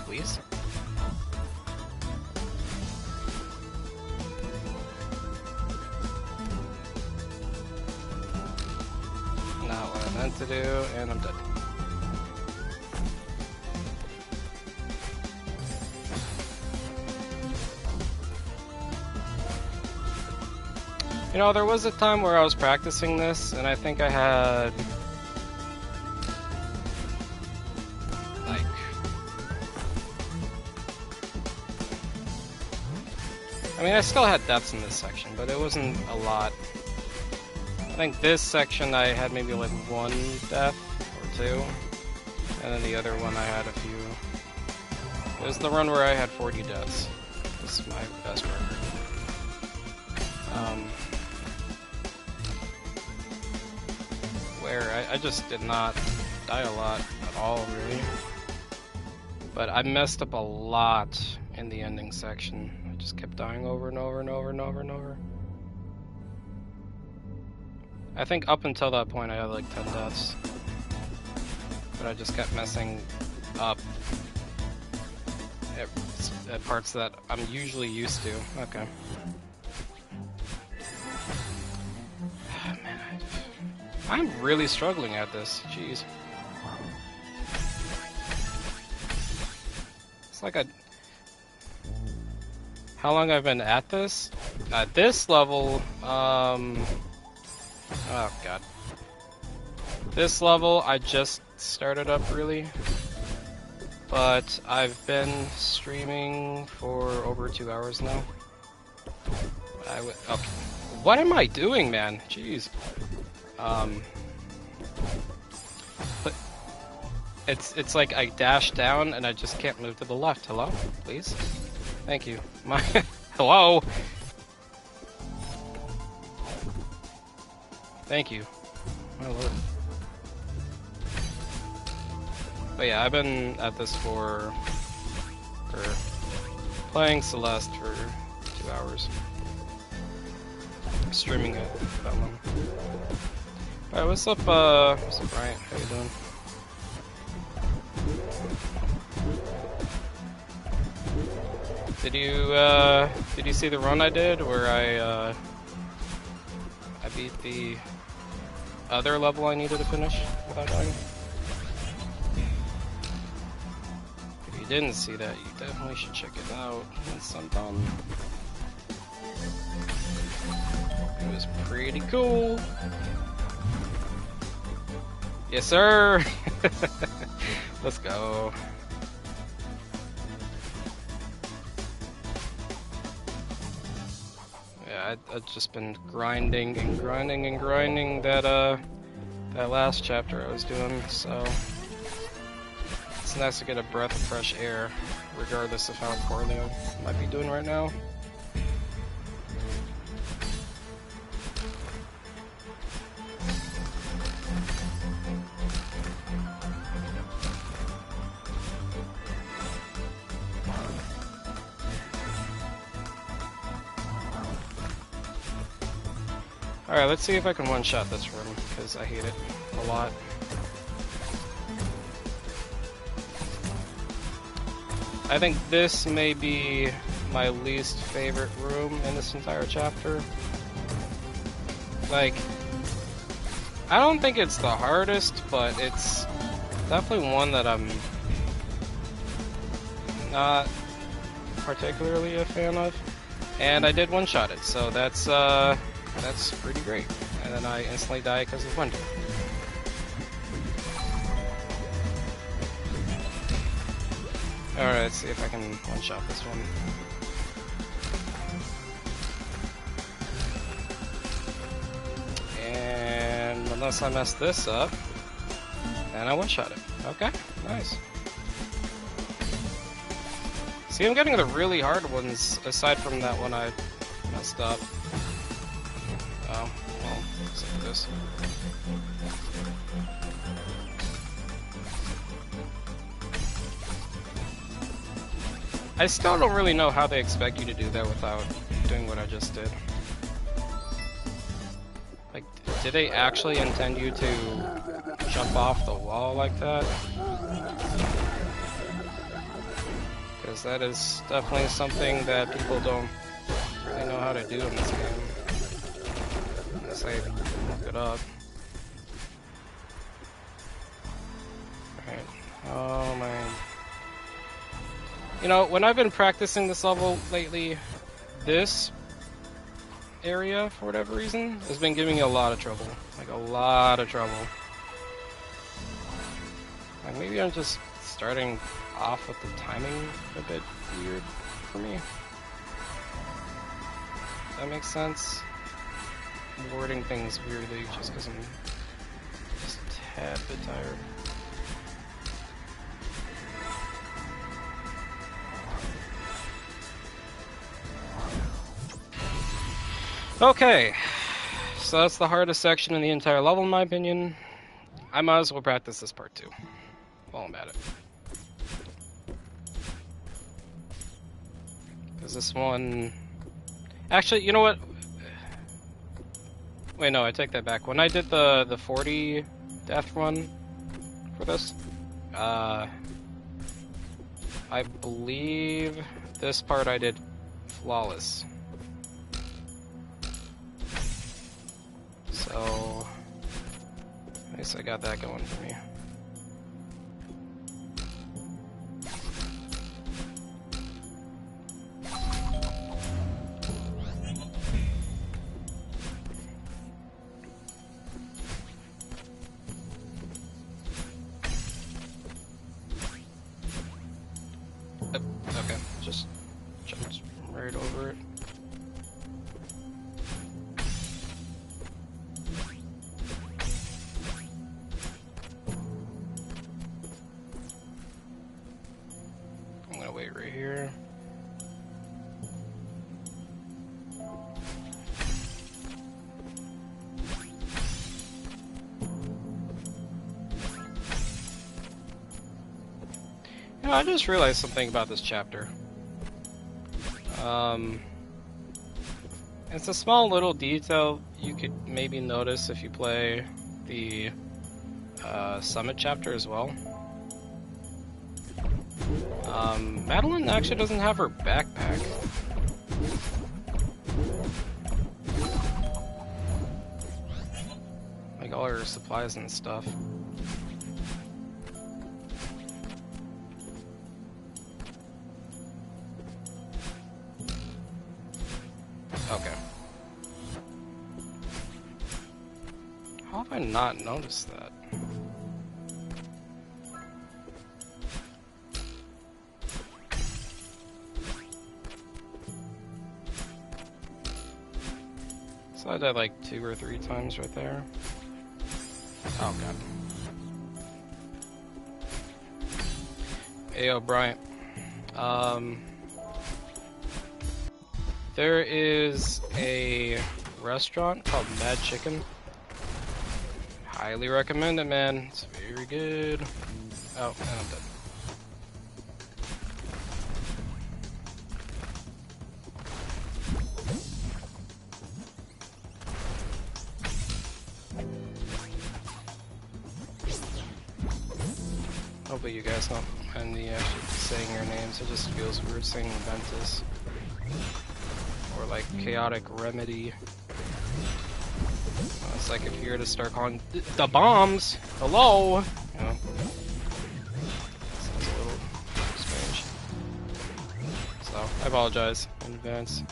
Please? Not what I meant to do, and I'm dead. You know, there was a time where I was practicing this, and I think I had like I still had deaths in this section, but it wasn't a lot. I think this section I had maybe like one death or two, and then the other one I had a few. It was the run where I had 40 deaths. This is my best record. Where I just did not die a lot at all, really. But I messed up a lot in the ending section. I just kept dying over and over and over and over and over. I think up until that point I had like 10 deaths. But I just kept messing up at parts that I'm usually used to. Okay. Man, I'm really struggling at this. Jeez. It's like how long I've been at this? At this level, oh god. This level I just started up, really. But I've been streaming for over 2 hours now. Okay. What am I doing, man? Jeez. But It's like I dash down and I just can't move to the left. Hello? Please? Thank you. My hello? Thank you. My lord. But yeah, I've been at this for playing Celeste for 2 hours. Streaming it for that long. Alright, what's up, Brian? How you doing? Did you see the run I did where I beat the other level I needed to finish without dying? If you didn't see that, you definitely should check it out once I'm done. It was pretty cool. Yes, sir. Let's go. Yeah, I've just been grinding and grinding and grinding that last chapter I was doing, so it's nice to get a breath of fresh air, regardless of how poorly I might be doing right now. Alright, let's see if I can one-shot this room, because I hate it a lot. I think this may be my least favorite room in this entire chapter. Like, I don't think it's the hardest, but it's definitely one that I'm not particularly a fan of. And I did one-shot it, so that's pretty great. And then I instantly die because of wind. Alright, let's see if I can one-shot this one. And unless I mess this up, then I one-shot it. Okay, nice. See, I'm getting the really hard ones, aside from that one I messed up. Oh, well, except for this. I still don't really know how they expect you to do that without doing what I just did. Like, did they actually intend you to jump off the wall like that? Because that is definitely something that people don't really know how to do in this game. Unless they look it up. Alright. Oh man. You know, when I've been practicing this level lately, this area, for whatever reason, has been giving me a lot of trouble. Like, a lot of trouble. Like, maybe I'm just starting off with the timing a bit weird for me. Does that make sense? I'm wording things weirdly just because I'm just a tad bit tired. Okay, so that's the hardest section in the entire level in my opinion. I might as well practice this part too, while I'm at it. Because this one... Actually, you know what? Wait, no, I take that back. When I did the 40 death run for this, I believe this part I did flawless. So, at least I got that going for me. Okay, just jumped right over it. No, I just realized something about this chapter. It's a small little detail you could maybe notice if you play the Summit chapter as well. Madeline actually doesn't have her backpack. Like all her supplies and stuff. Okay. How have I not noticed that? So I died like 2 or 3 times right there. Oh god. Ayo, Bryant. There is a restaurant called Mad Chicken. Highly recommend it, man. It's very good. Oh, and I'm dead. Hopefully you guys don't mind me actually saying your names. It just feels weird saying Ventus. Or like Chaotic Remedy. It's like if you were to start calling the bombs, hello, you know, sounds a little strange. So I apologize in advance.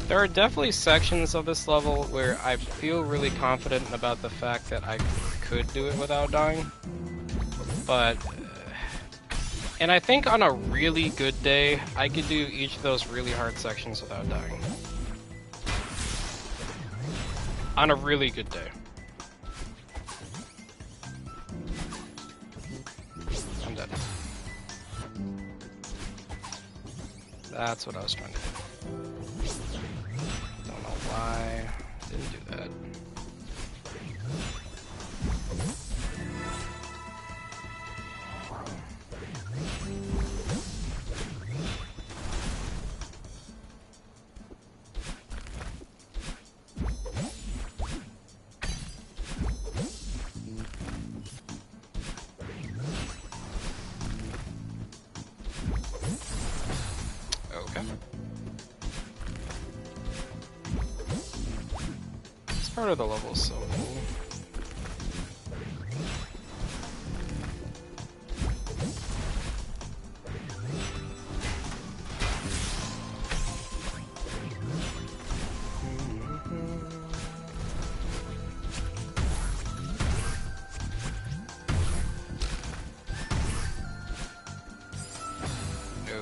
There are definitely sections of this level where I feel really confident about the fact that I could do it without dying. But, and I think on a really good day, I could do each of those really hard sections without dying. On a really good day. I'm dead. That's what I was trying to do. Don't know why I didn't do that. Okay. This part of the level is so cool.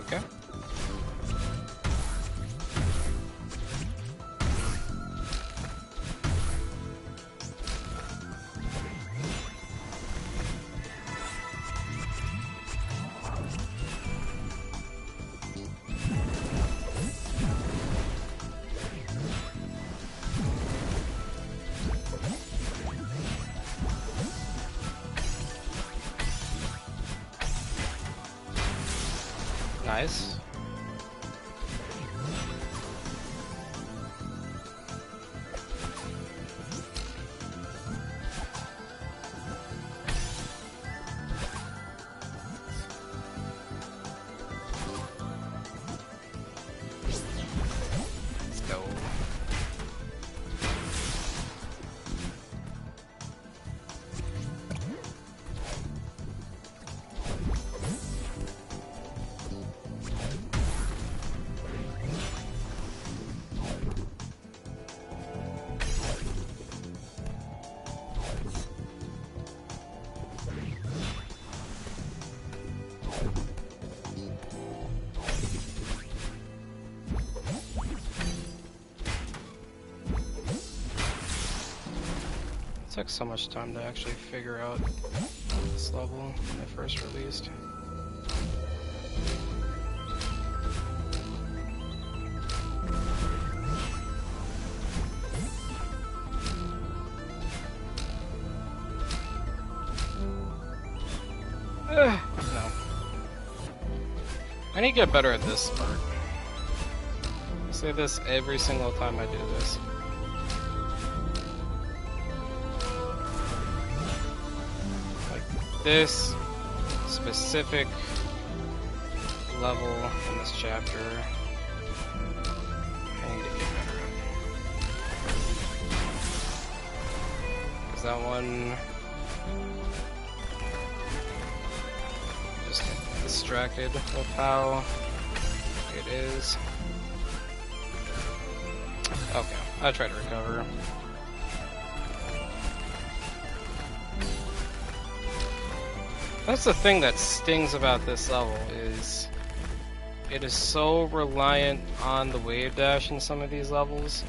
Okay. Nice. Let's go. took so much time to actually figure out this level when I first released. No. I need to get better at this part. I say this every single time I do this. Like this specific level in this chapter, I need to get better at. Because that one just get distracted with how it is. Okay, I try to recover. That's the thing that stings about this level, is it is so reliant on the wave dash in some of these levels.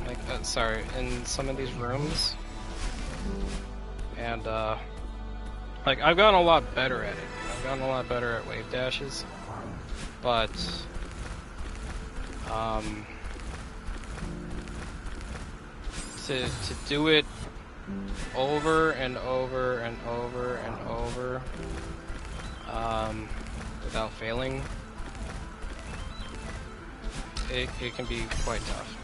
Like, sorry, in some of these rooms. And, like, I've gotten a lot better at it. I've gotten a lot better at wave dashes. But, to do it over and over and over and over, without failing, it can be quite tough.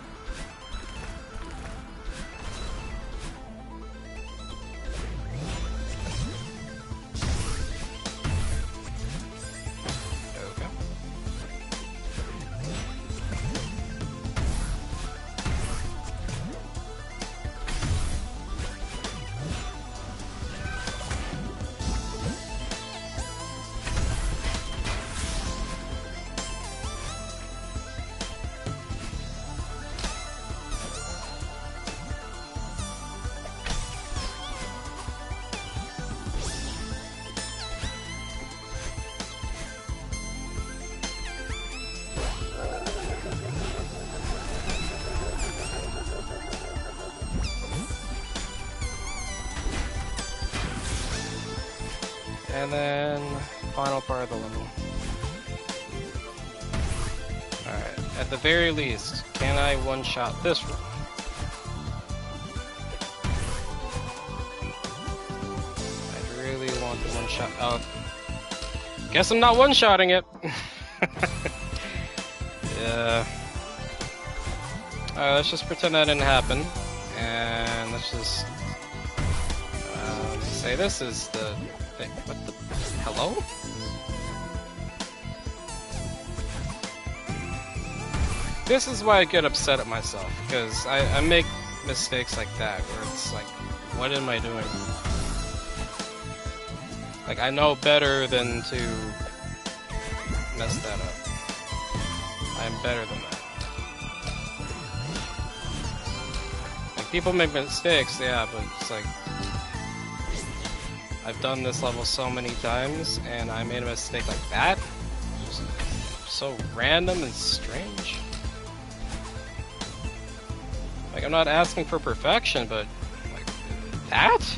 And then, final part of the level. Alright, at the very least, can I one-shot this room? I really want the one-shot. Oh, guess I'm not one-shotting it! Yeah. Alright, let's just pretend that didn't happen. And let's just say this is the thing. What the? Hello? This is why I get upset at myself, because I make mistakes like that, where it's like, what am I doing? Like, I know better than to mess that up. I'm better than that. Like, people make mistakes, yeah, but it's like, I've done this level so many times, and I made a mistake like that? Just so random and strange. Like, I'm not asking for perfection, but, like, that?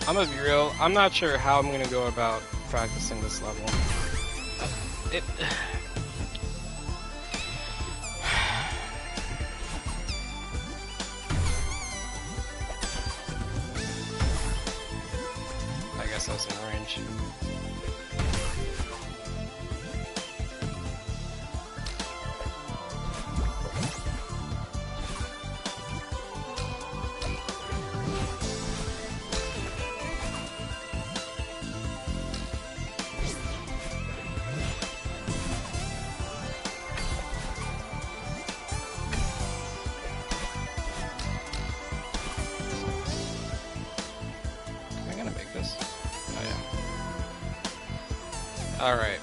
I'm gonna be real, I'm not sure how I'm gonna go about practicing this level. I guess I was in range. Alright.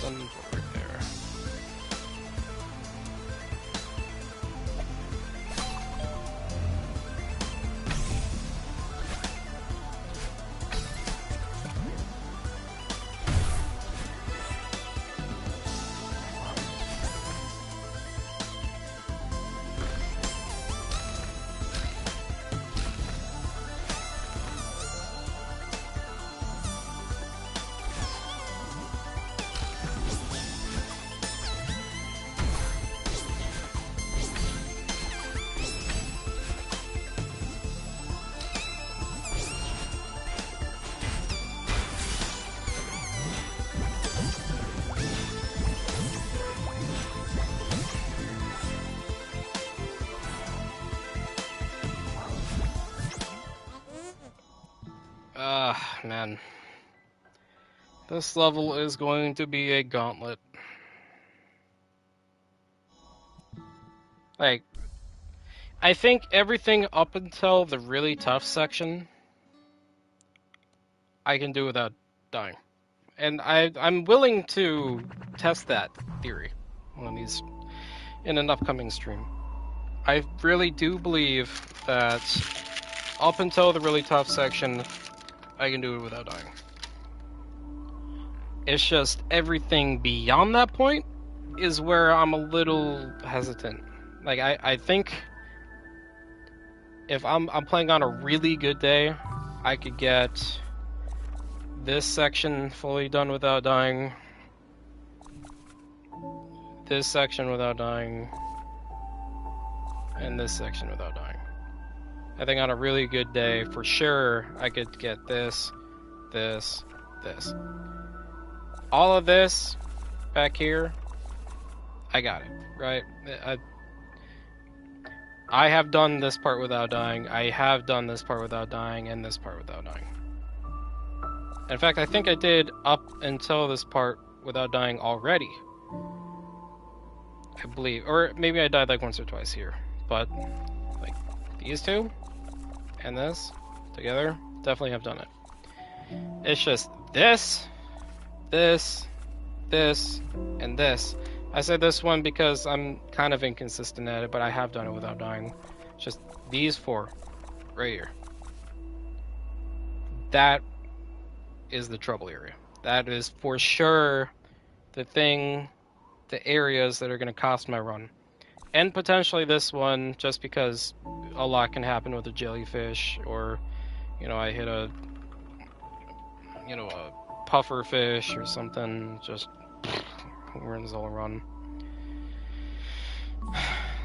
one forward there. Man. This level is going to be a gauntlet. Like, I think everything up until the really tough section, I can do without dying. And I'm willing to test that theory in an upcoming stream. I really do believe that up until the really tough section, I can do it without dying. It's just everything beyond that point is where I'm a little hesitant. Like, I think if I'm playing on a really good day, I could get this section fully done without dying, this section without dying, and this section without dying. I think on a really good day, for sure, I could get this, this, this. All of this back here, I got it, right? I have done this part without dying, I have done this part without dying, and this part without dying. In fact, I think I did up until this part without dying already. I believe. Or maybe I died like once or twice here. But, like, these two and this together, definitely have done it. It's just this, this, this, and this. I said this one because I'm kind of inconsistent at it, but I have done it without dying. Just these four right here. That is the trouble area. That is for sure the areas that are going to cost my run. And potentially this one, just because a lot can happen with a jellyfish, or, I hit a puffer fish or something, just ruins the whole run.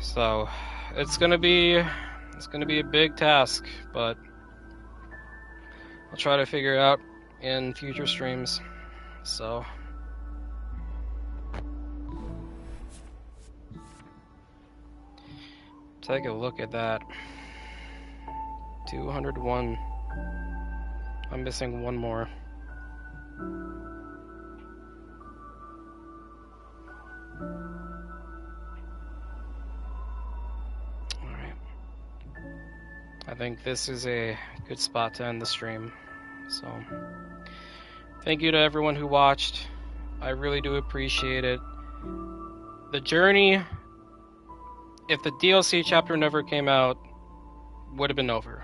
So, it's gonna be a big task, but I'll try to figure it out in future streams. So, take a look at that. 201. I'm missing one more. Alright. I think this is a good spot to end the stream. So, thank you to everyone who watched. I really do appreciate it. The journey, if the DLC chapter never came out, would have been over.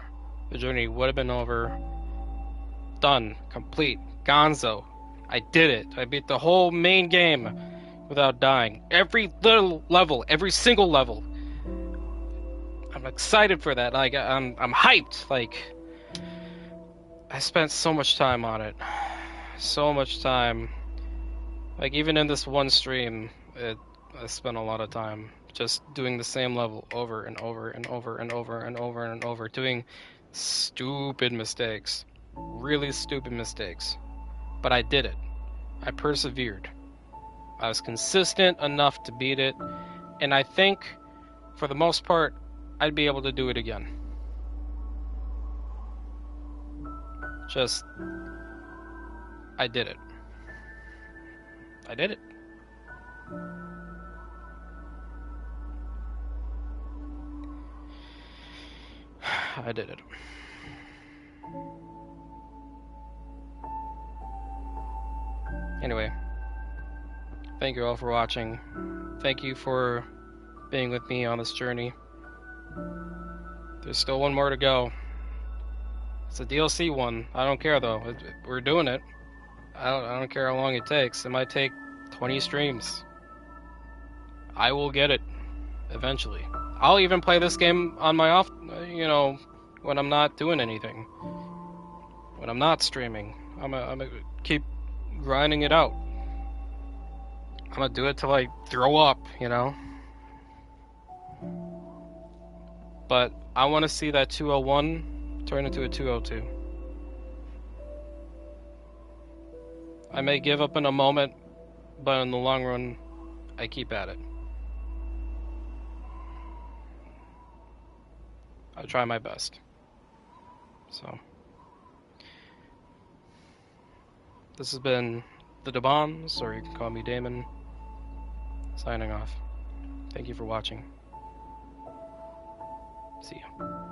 The journey would have been over. Done. Complete. Gonzo. I did it. I beat the whole main game without dying. Every little level. Every single level. I'm excited for that. Like, I'm hyped. Like, I spent so much time on it. So much time. Like, even in this one stream, I spent a lot of time just doing the same level over and over and over and over and over and over, doing stupid mistakes. Really stupid mistakes. But I did it. I persevered. I was consistent enough to beat it, and I think, for the most part, I'd be able to do it again. Just, I did it. I did it. I did it. Anyway, Thank you all for watching. Thank you for being with me on this journey. There's still one more to go. It's a DLC one. I don't care though. We're doing it. I don't care how long it takes. It might take 20 streams. I will get it eventually. I'll even play this game on my off, when I'm not doing anything. When I'm not streaming. I'm gonna keep grinding it out. I'm gonna do it till I throw up, But I want to see that 201 turn into a 202. I may give up in a moment, but in the long run, I keep at it. I try my best. So, this has been the DeBombs, or you can call me Damon, signing off. Thank you for watching. See ya.